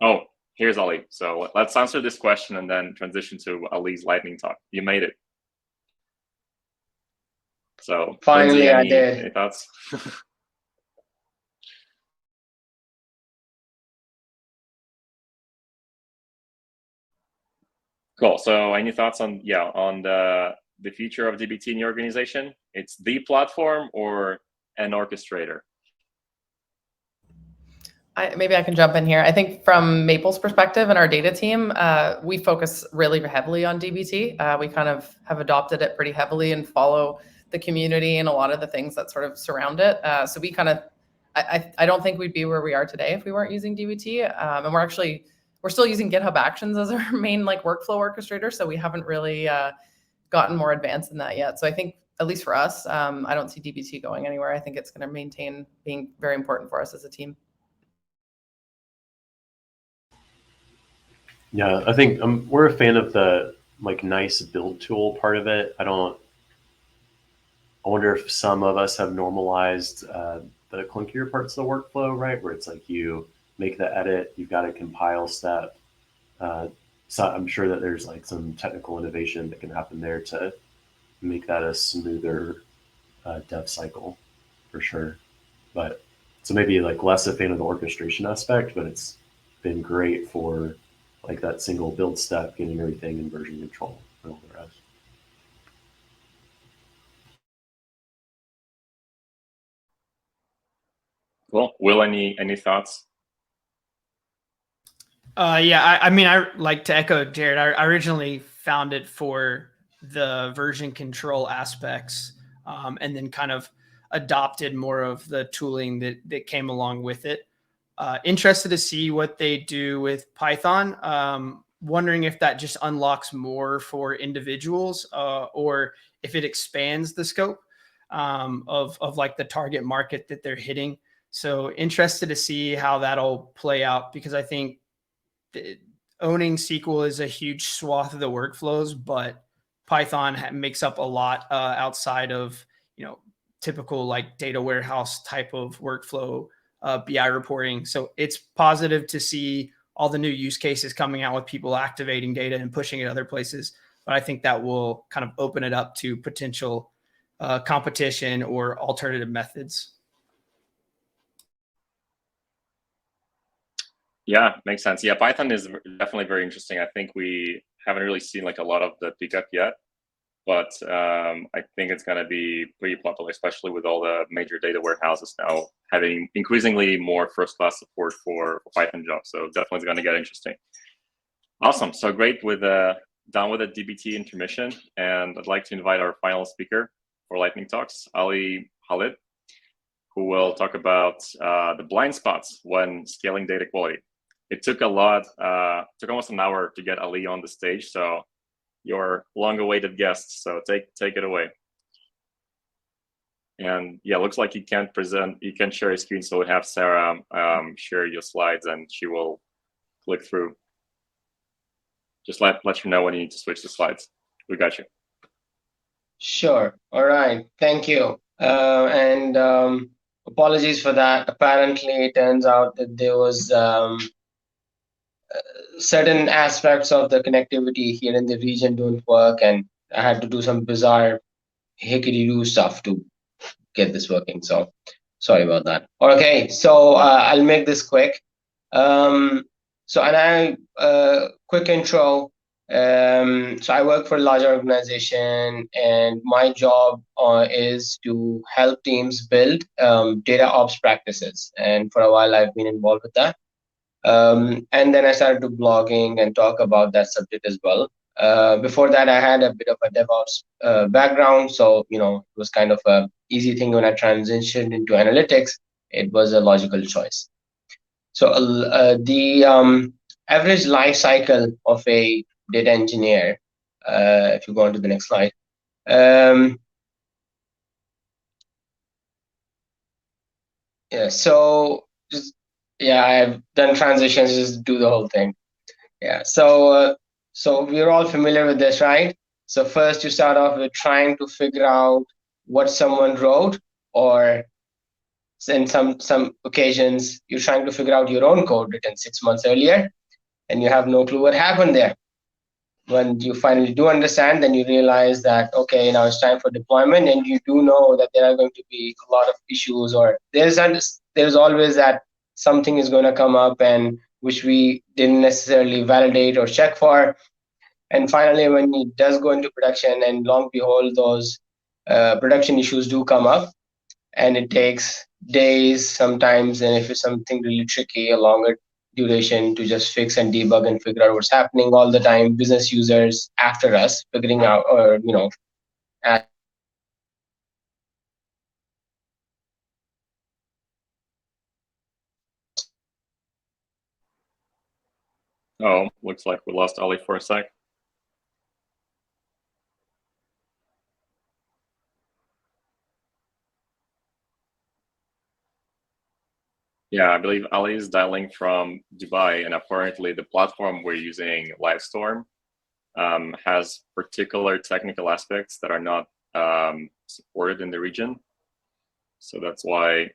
Oh, here's Ali. So let's answer this question and then transition to Ali's lightning talk. You made it. So finally, Lindsay, I did. Any thoughts? Cool. So any thoughts on the future of DBT in your organization? It's the platform or an orchestrator? Maybe I can jump in here. I think from Maple's perspective and our data team, we focus really heavily on DBT. We kind of have adopted it pretty heavily and follow the community and a lot of the things that sort of surround it. So we kind of, I don't think we'd be where we are today if we weren't using DBT. And we're still using GitHub Actions as our main like workflow orchestrator. So we haven't really gotten more advanced than that yet. So I think, at least for us, I don't see DBT going anywhere. I think it's going to maintain being very important for us as a team. Yeah, I think we're a fan of the like nice build tool part of it. I wonder if some of us have normalized the clunkier parts of the workflow, right? Where it's like you make the edit, you've got a compile step. So I'm sure that there's like some technical innovation that can happen there to make that a smoother dev cycle for sure. But so maybe like less a fan of the orchestration aspect, but it's been great for like that single build step, getting everything in version control and all the rest. Cool. Will, any thoughts? Yeah, I mean, I like to echo Jared. I originally found it for the version control aspects, and then kind of adopted more of the tooling that came along with it. Interested to see what they do with Python. Wondering if that just unlocks more for individuals, or if it expands the scope of like the target market that they're hitting. So interested to see how that'll play out, because I think owning SQL is a huge swath of the workflows, but Python makes up a lot outside of, typical like data warehouse type of workflow, BI reporting. So it's positive to see all the new use cases coming out with people activating data and pushing it other places. But I think that will kind of open it up to potential competition or alternative methods. Yeah, makes sense. Yeah, Python is definitely very interesting. I think we haven't really seen like a lot of the pickup yet, but I think it's going to be pretty popular, especially with all the major data warehouses now having increasingly more first-class support for Python jobs. So definitely it's going to get interesting. Awesome. So great. Done with the DBT intermission, and I'd like to invite our final speaker for lightning talks, Khalid, who will talk about the blind spots when scaling data quality. It took almost an hour to get Ali on the stage, so you're long-awaited guest. So take it away. And yeah, looks like you can't share your screen, so we have Sarah share your slides, and she will click through. Just let you know when you need to switch the slides. We got you. Sure. All right. Thank you. Apologies for that. Apparently, it turns out that there was certain aspects of the connectivity here in the region don't work, and I had to do some bizarre hickety-doo stuff to get this working. So sorry about that. Okay, so I'll make this quick. Quick intro. So I work for a large organization, and my job is to help teams build data ops practices. And for a while, I've been involved with that. And then I started to blogging and talk about that subject as well. Before that, I had a bit of a DevOps background, so it was kind of a easy thing when I transitioned into analytics. It was a logical choice. So the average life cycle of a data engineer, if you go on to the next slide, I've done transitions, just do the whole thing. Yeah, so we're all familiar with this, right? So first you start off with trying to figure out what someone wrote, or in some occasions, you're trying to figure out your own code written 6 months earlier, and you have no clue what happened there. When you finally do understand, then you realize that, okay, now it's time for deployment, and you do know that there are going to be a lot of issues, or there's always that something is going to come up and which we didn't necessarily validate or check for. And finally, when it does go into production, and long behold, those production issues do come up, and it takes days sometimes, and if it's something really tricky, a longer duration to just fix and debug and figure out what's happening all the time. Business users after us figuring out, or Oh, looks like we lost Ali for a sec. Yeah, I believe Ali is dialing from Dubai, and apparently the platform we're using, Livestorm, has particular technical aspects that are not supported in the region. So that's why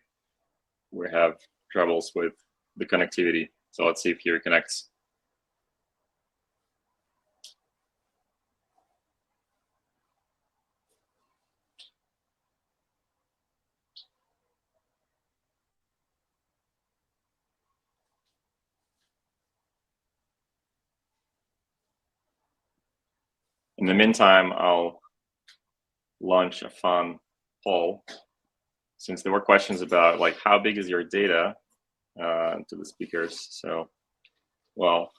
we have troubles with the connectivity. So let's see if he reconnects. In the meantime, I'll launch a fun poll, since there were questions about like how big is your data to the speakers. So, well,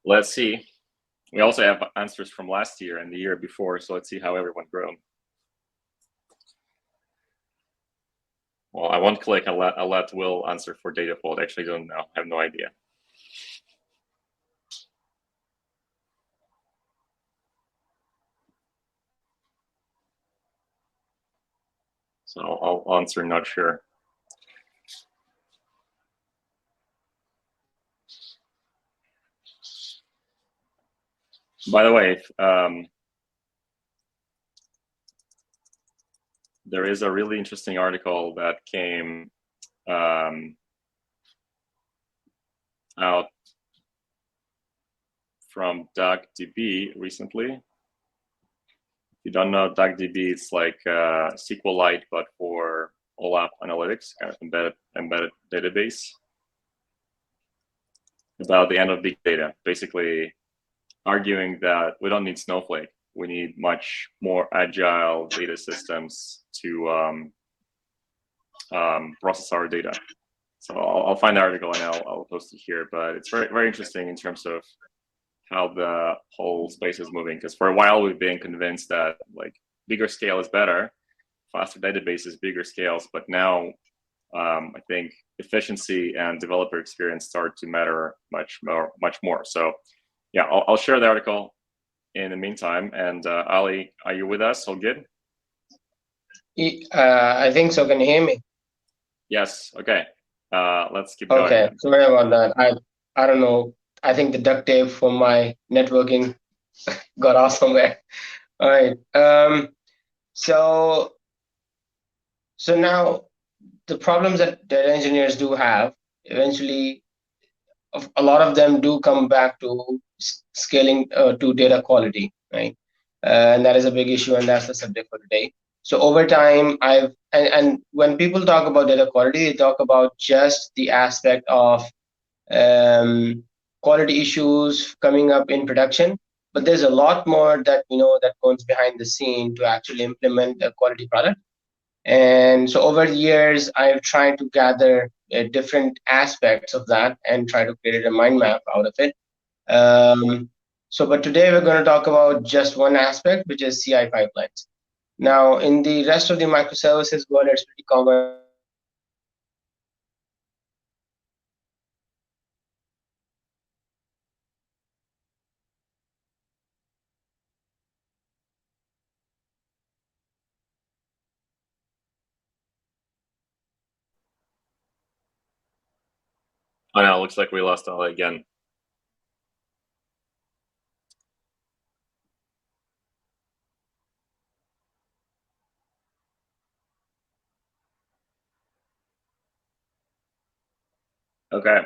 let's see. We also have answers from last year and the year before, so let's see how everyone grew. Well, I won't click. I'll let Will answer for Datafold. I actually don't know. I have no idea. So I'll answer not sure. By the way, there is a really interesting article that came out from DuckDB recently. If you don't know DuckDB, it's like SQLite, but for OLAP analytics, kind of embedded database about the end of big data, basically arguing that we don't need Snowflake. We need much more agile data systems to process our data. So I'll find the article and I'll post it here. But it's very, very interesting in terms of how the whole space is moving. Because for a while we've been convinced that like bigger scale is better, faster databases, bigger scales. But now I think efficiency and developer experience start to matter much more. So yeah, I'll share the article in the meantime. And Ali, are you with us? All good? I think so. Can you hear me? Yes. Okay. Let's keep going. Okay. Sorry about that. I don't know. I think the duct tape for my networking got off somewhere. All right. So now the problems that data engineers do have, eventually, a lot of them do come back to scaling to data quality, right? And that is a big issue, and that's the subject for today. So over time, and when people talk about data quality, they talk about just the aspect of quality issues coming up in production, but there's a lot more that that goes behind the scene to actually implement a quality product. And so over the years, I've tried to gather different aspects of that and try to create a mind map out of it. But today we're going to talk about just one aspect, which is CI pipelines. Now, in the rest of the microservices world, it's pretty common. Oh no, looks like we lost Ali again. Okay.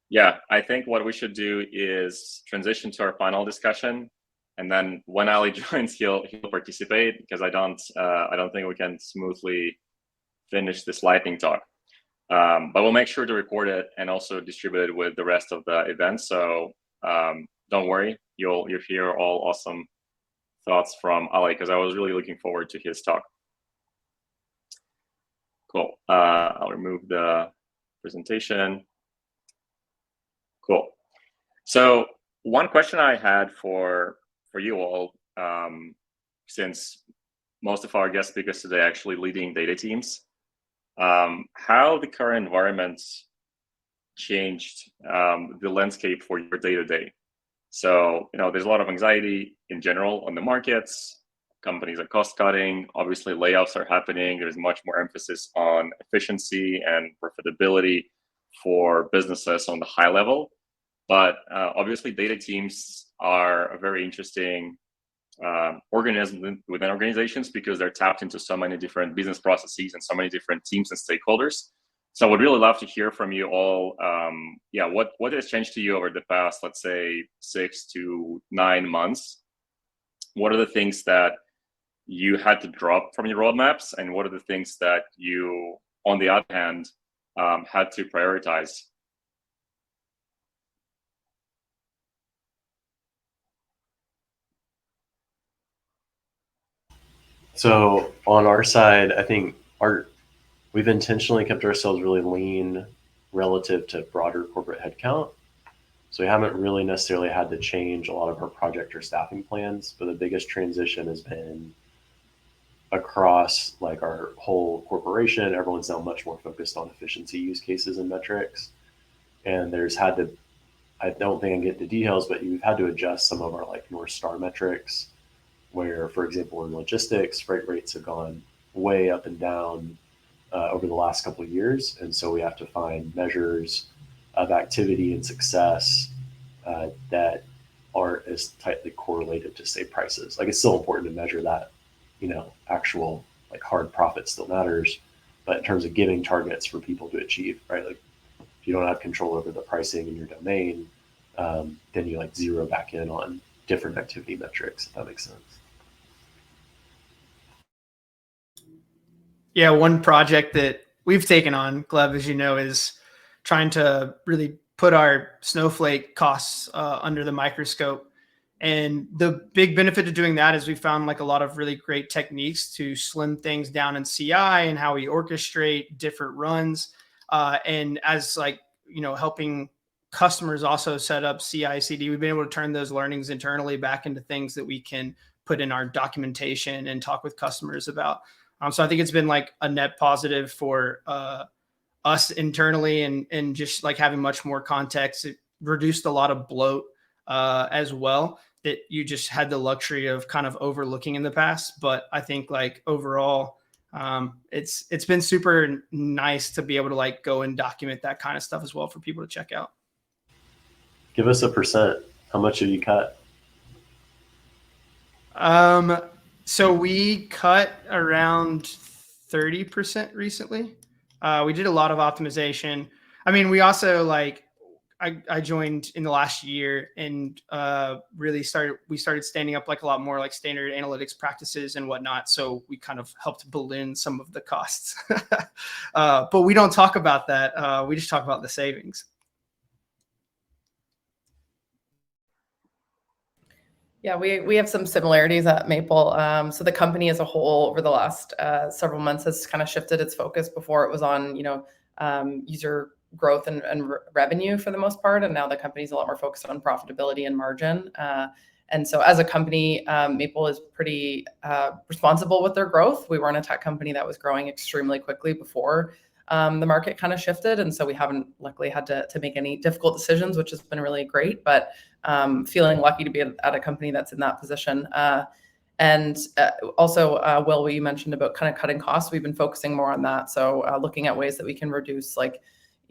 Yeah, I think what we should do is transition to our final discussion, and then when Ali joins, he'll participate, because I don't think we can smoothly finish this lightning talk. But we'll make sure to record it and also distribute it with the rest of the events. So don't worry, you'll hear all awesome thoughts from Ali, because I was really looking forward to his talk. Cool. I'll remove the presentation. Cool. So one question I had for you all, since most of our guest speakers today are actually leading data teams, how the current environment changed the landscape for your day-to-day. So, there's a lot of anxiety in general on the markets. Companies are cost cutting. Obviously, layoffs are happening. There's much more emphasis on efficiency and profitability for businesses on the high level. But obviously, data teams are a very interesting organism within organizations, because they're tapped into so many different business processes and so many different teams and stakeholders. So I would really love to hear from you all. What has changed to you over the past, let's say, 6 to 9 months? What are the things that you had to drop from your roadmaps, and what are the things that you, on the other hand, had to prioritize? So on our side, I think we've intentionally kept ourselves really lean relative to broader corporate headcount. So we haven't really necessarily had to change a lot of our project or staffing plans, but the biggest transition has been across like our whole corporation. Everyone's now much more focused on efficiency use cases and metrics. And I don't think I can get into details, but you've had to adjust some of our like North Star metrics, where, for example, in logistics, freight rates have gone way up and down over the last couple of years. And so we have to find measures of activity and success that aren't as tightly correlated to, say, prices. Like, it's still important to measure that, actual like hard profit still matters. But in terms of giving targets for people to achieve, right? Like, if you don't have control over the pricing in your domain, then you like zero back in on different activity metrics, if that makes sense. Yeah, one project that we've taken on, Gleb, as you know, is trying to really put our Snowflake costs under the microscope. And the big benefit of doing that is we found like a lot of really great techniques to slim things down in CI and how we orchestrate different runs. And as helping customers also set up CI/CD, we've been able to turn those learnings internally back into things that we can put in our documentation and talk with customers about. So I think it's been like a net positive for us internally, and just like having much more context. It reduced a lot of bloat as well that you just had the luxury of kind of overlooking in the past. But I think like overall, it's been super nice to be able to like go and document that kind of stuff as well for people to check out. Give us a percent. How much have you cut? So we cut around 30% recently. We did a lot of optimization. I mean, we also I joined in the last year and we started standing up like a lot more like standard analytics practices and whatnot. So we kind of helped balloon some of the costs. But we don't talk about that. We just talk about the savings. Yeah, we have some similarities at Maple. So the company as a whole over the last several months has kind of shifted its focus. Before it was on, user growth and revenue for the most part. And now the company's a lot more focused on profitability and margin. And so as a company, Maple is pretty responsible with their growth. We weren't a tech company that was growing extremely quickly before the market kind of shifted. And so we haven't luckily had to make any difficult decisions, which has been really great. But feeling lucky to be at a company that's in that position. And also, Will, what you mentioned about kind of cutting costs, we've been focusing more on that. So looking at ways that we can reduce,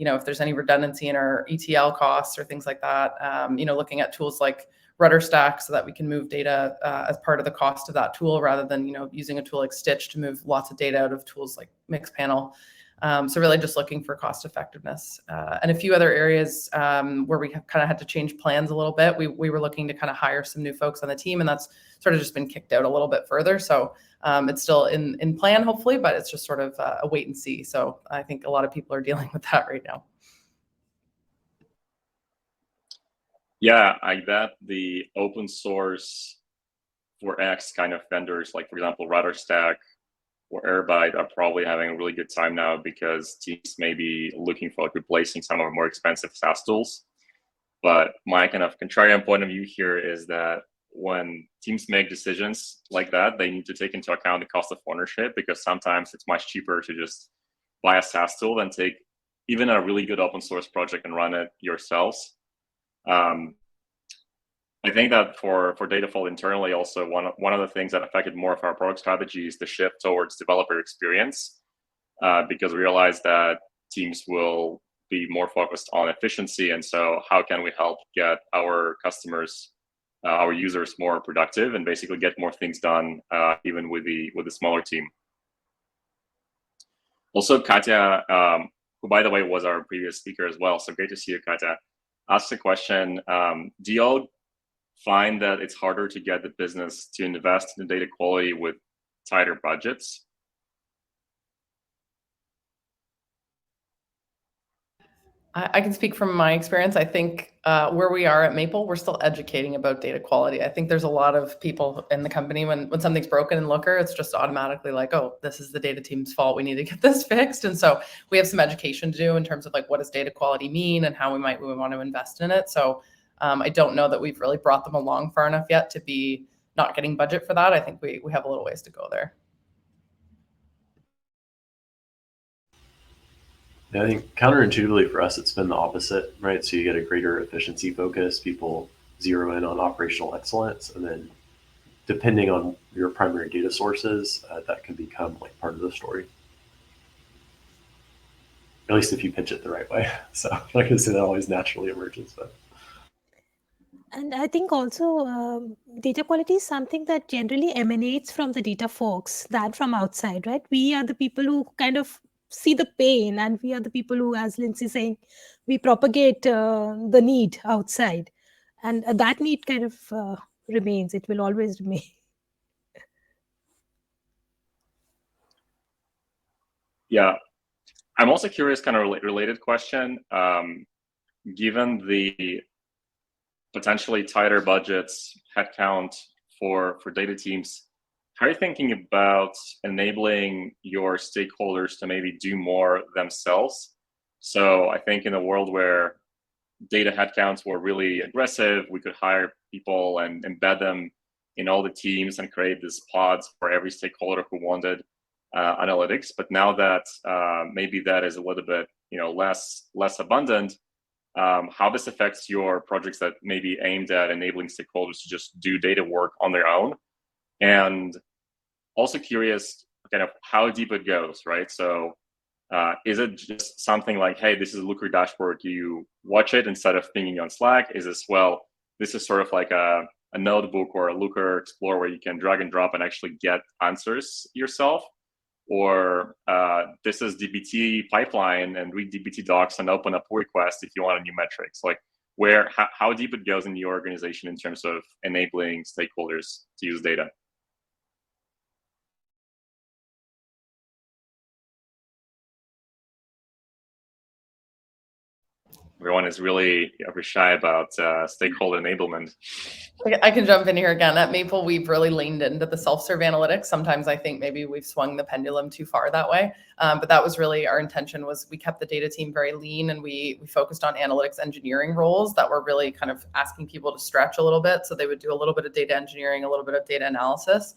if there's any redundancy in our ETL costs or things like that, looking at tools like RudderStack so that we can move data as part of the cost of that tool rather than, using a tool like Stitch to move lots of data out of tools like Mixpanel. So really just looking for cost effectiveness and a few other areas where we have kind of had to change plans a little bit. We were looking to kind of hire some new folks on the team, and that's sort of just been kicked out a little bit further. So it's still in plan, hopefully, but it's just sort of a wait and see. So I think a lot of people are dealing with that right now. Yeah, I bet the open source for X kind of vendors, like for example, RudderStack or Airbyte, are probably having a really good time now because teams may be looking for like replacing some of the more expensive SaaS tools. But my kind of contrarian point of view here is that when teams make decisions like that, they need to take into account the cost of ownership, because sometimes it's much cheaper to just buy a SaaS tool than take even a really good open source project and run it yourselves. I think that for Datafall internally, also one of the things that affected more of our product strategy is the shift towards developer experience, because we realized that teams will be more focused on efficiency, and so how can we help get our customers, our users, more productive and basically get more things done, even with the smaller team. Also, Katya, who by the way was our previous speaker as well, so great to see you, Katya, asked a question. Do you all find that it's harder to get the business to invest in data quality with tighter budgets? I can speak from my experience. I think where we are at Maple, we're still educating about data quality. I think there's a lot of people in the company, when something's broken in Looker, it's just automatically like, oh, this is the data team's fault. We need to get this fixed. And so we have some education to do in terms of like, what does data quality mean and how we want to invest in it. So I don't know that we've really brought them along far enough yet to be not getting budget for that. I think we have a little ways to go there. Yeah, I think counterintuitively for us, it's been the opposite, right? So you get a greater efficiency focus, people zero in on operational excellence, and then depending on your primary data sources, that can become like part of the story. At least if you pitch it the right way. So I'm not going to say that always naturally emerges, but. And I think also data quality is something that generally emanates from the data folks than from outside, right? We are the people who kind of see the pain, and we are the people who, as Lindsay saying, we propagate the need outside. And that need kind of remains. It will always remain. Yeah, I'm also curious, kind of related question. Given the potentially tighter budgets, headcount for data teams, how are you thinking about enabling your stakeholders to maybe do more themselves? So I think in a world where data headcounts were really aggressive, we could hire people and embed them in all the teams and create these pods for every stakeholder who wanted analytics. But now that maybe that is a little bit less abundant, how this affects your projects that may be aimed at enabling stakeholders to just do data work on their own. And also curious kind of how deep it goes, right? So is it just something like, hey, this is a Looker dashboard, you watch it instead of pinging on Slack? Is this, well, this is sort of like a notebook or a Looker Explorer where you can drag and drop and actually get answers yourself? Or this is dbt pipeline and read dbt docs and open a pull request if you want a new metrics. Like how deep it goes in the organization in terms of enabling stakeholders to use data. Everyone is really shy about stakeholder enablement. I can jump in here again. At Maple, we've really leaned into the self-serve analytics. Sometimes I think maybe we've swung the pendulum too far that way. But that was really our intention, was we kept the data team very lean, and we focused on analytics engineering roles that were really kind of asking people to stretch a little bit. So they would do a little bit of data engineering, a little bit of data analysis.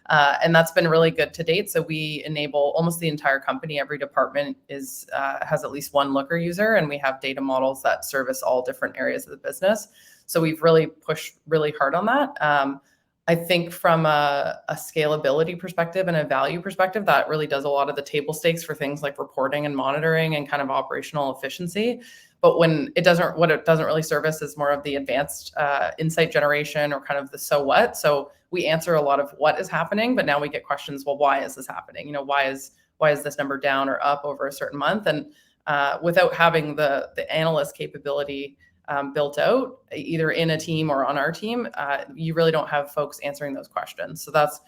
And that's been really good to date. So we enable almost the entire company. Every department has at least one Looker user, and we have data models that service all different areas of the business. So we've really pushed really hard on that. I think from a scalability perspective and a value perspective, that really does a lot of the table stakes for things like reporting and monitoring and kind of operational efficiency. But what it doesn't really service is more of the advanced insight generation, or kind of the so what. So we answer a lot of what is happening, but now we get questions, well, why is this happening? Why is this number down or up over a certain month? And without having the analyst capability built out, either in a team or on our team, you really don't have folks answering those questions. So that's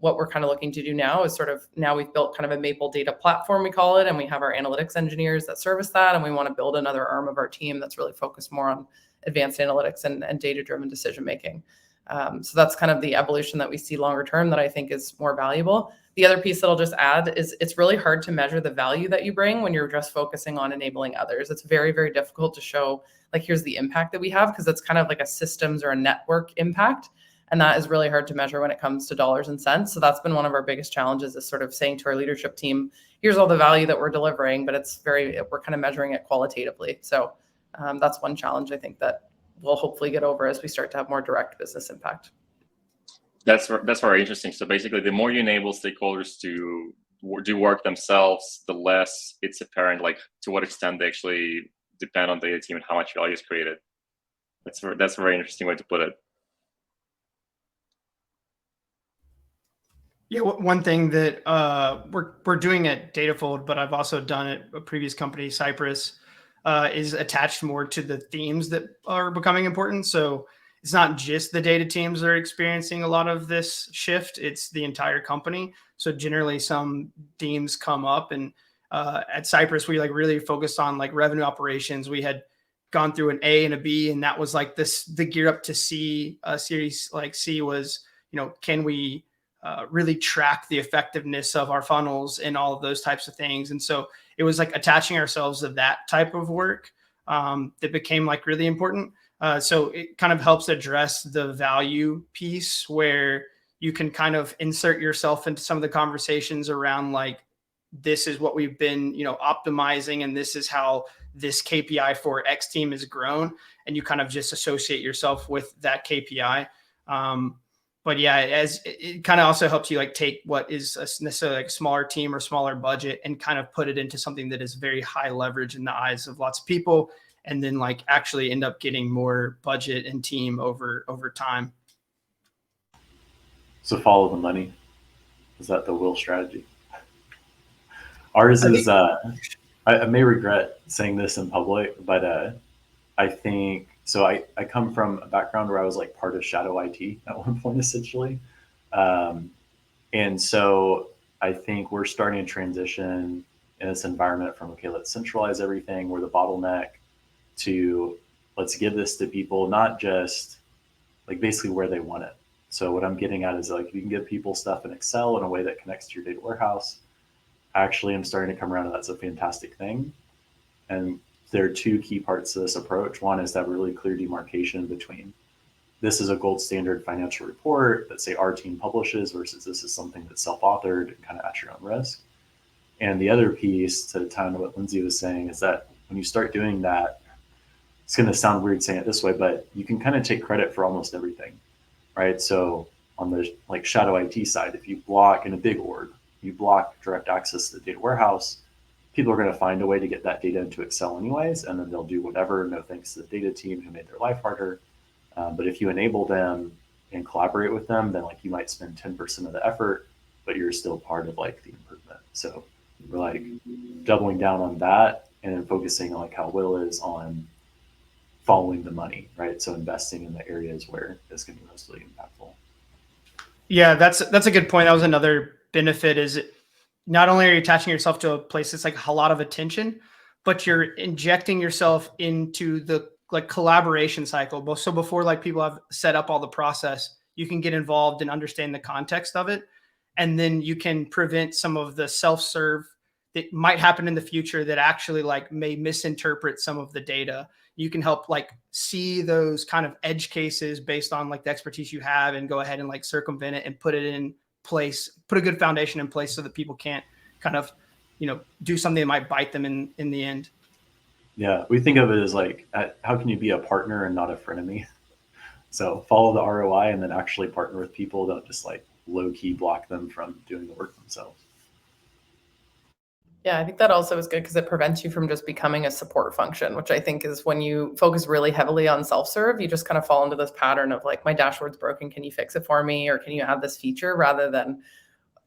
what we're kind of looking to do now, is sort of, now we've built kind of a Maple data platform, we call it, and we have our analytics engineers that service that. And we want to build another arm of our team that's really focused more on advanced analytics and data-driven decision-making. So that's kind of the evolution that we see longer term that I think is more valuable. The other piece that I'll just add is it's really hard to measure the value that you bring when you're just focusing on enabling others. It's very, very difficult to show, like, here's the impact that we have, because it's kind of like a systems or a network impact. And that is really hard to measure when it comes to dollars and cents. So that's been one of our biggest challenges, is sort of saying to our leadership team, here's all the value that we're delivering, but we're kind of measuring it qualitatively. So that's one challenge I think that we'll hopefully get over as we start to have more direct business impact. That's very interesting. So basically, the more you enable stakeholders to do work themselves, the less it's apparent, like, to what extent they actually depend on the data team and how much value is created. That's a very interesting way to put it. Yeah, one thing that we're doing at Datafold, but I've also done at a previous company, Cypress, is attached more to the themes that are becoming important. So it's not just the data teams that are experiencing a lot of this shift, it's the entire company. So generally some themes come up, and at Cypress, we like really focused on like revenue operations. We had gone through an A and a B, and that was like the gear up to C. Series like C was, can we really track the effectiveness of our funnels and all of those types of things. And so it was like attaching ourselves to that type of work that became like really important. So it kind of helps address the value piece, where you can kind of insert yourself into some of the conversations around like, this is what we've been, optimizing, and this is how this KPI for X team has grown. And you kind of just associate yourself with that KPI. But yeah, as it kind of also helps you like take what is necessarily like a smaller team or smaller budget and kind of put it into something that is very high leverage in the eyes of lots of people, and then like actually end up getting more budget and team over time. So follow the money. Is that the Will strategy? Ours is, I may regret saying this in public, but I think, so I come from a background where I was like part of shadow IT at one point, essentially. And so I think we're starting to transition in this environment from, okay, let's centralize everything, we're the bottleneck, to let's give this to people, not just like basically where they want it. So what I'm getting at is like, if you can give people stuff in Excel in a way that connects to your data warehouse, actually I'm starting to come around to that's a fantastic thing. And there are two key parts to this approach. One is to have a really clear demarcation between this is a gold standard financial report that, say, our team publishes, versus this is something that's self-authored and kind of at your own risk. And the other piece, to tie into what Lindsay was saying, is that when you start doing that, it's going to sound weird saying it this way, but you can kind of take credit for almost everything, right? So on the like shadow IT side, if you block in a big org, you block direct access to the data warehouse, people are going to find a way to get that data into Excel anyways, and then they'll do whatever, no thanks to the data team who made their life harder. But if you enable them and collaborate with them, then like you might spend 10% of the effort, but you're still part of like the improvement. So we're like doubling down on that, and then focusing on like how Will is on following the money, right? So investing in the areas where it's going to be mostly impactful. Yeah, that's a good point. That was another benefit, is not only are you attaching yourself to a place that's like a lot of attention, but you're injecting yourself into the like collaboration cycle. So before like people have set up all the process, you can get involved and understand the context of it. And then you can prevent some of the self-serve that might happen in the future that actually like may misinterpret some of the data. You can help like see those kind of edge cases based on like the expertise you have, and go ahead and like circumvent it and put it in place, put a good foundation in place so that people can't kind of, do something that might bite them in the end. Yeah, we think of it as like, how can you be a partner and not a frenemy? So follow the ROI and then actually partner with people. Don't just like low key block them from doing the work themselves. Yeah, I think that also is good because it prevents you from just becoming a support function, which I think is when you focus really heavily on self-serve, you just kind of fall into this pattern of like, my dashboard's broken, can you fix it for me? Or can you add this feature, rather than,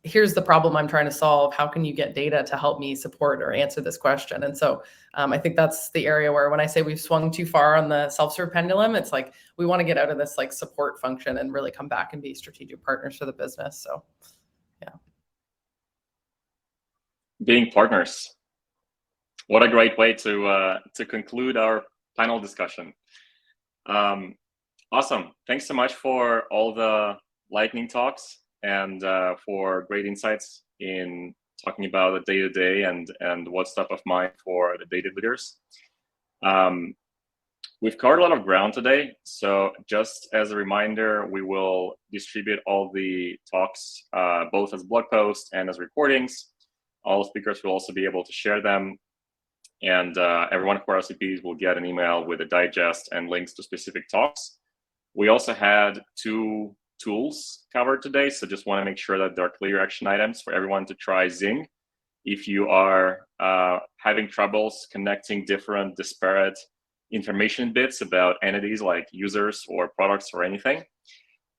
here's the problem I'm trying to solve. How can you get data to help me support or answer this question? And so I think that's the area where, when I say we've swung too far on the self-serve pendulum, it's like, we want to get out of this like support function and really come back and be strategic partners for the business. So yeah. Being partners. What a great way to conclude our panel discussion. Awesome. Thanks so much for all the lightning talks and for great insights in talking about the day-to-day and what's top of mind for the data leaders. We've covered a lot of ground today, so just as a reminder, we will distribute all the talks both as blog posts and as recordings. All speakers will also be able to share them, and every one of our RCPs will get an email with a digest and links to specific talks. We also had 2 tools covered today, so just want to make sure that there are clear action items for everyone to try Zingg. If you are having troubles connecting different disparate information bits about entities like users or products or anything,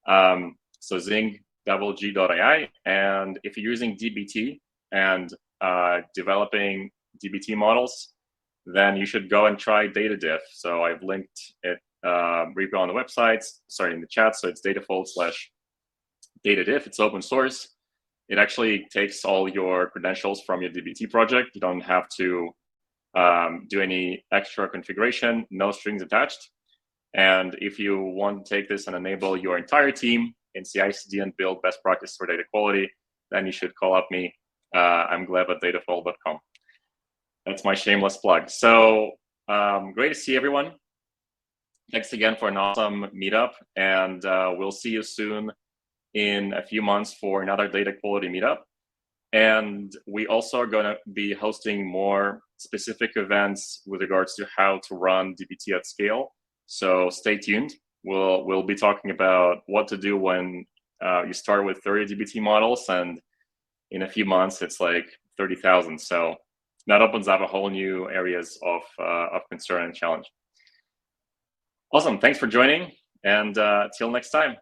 so Zingg.ai. And if you're using DBT and developing DBT models, then you should go and try DataDiff. So I've linked it repo on the website, sorry, in the chat. So it's datafold/DataDiff. It's open source. It actually takes all your credentials from your DBT project. You don't have to do any extra configuration, no strings attached. And if you want to take this and enable your entire team in CI/CD and build best practice for data quality, then you should call up me. I'm Gleb at datafold.com. That's my shameless plug. So great to see everyone. Thanks again for an awesome meetup, and we'll see you soon in a few months for another data quality meetup. And we also are going to be hosting more specific events with regards to how to run DBT at scale. So stay tuned. We'll be talking about what to do when you start with 30 DBT models, and in a few months it's like 30,000. So that opens up a whole new areas of concern and challenge. Awesome. Thanks for joining, and till next time.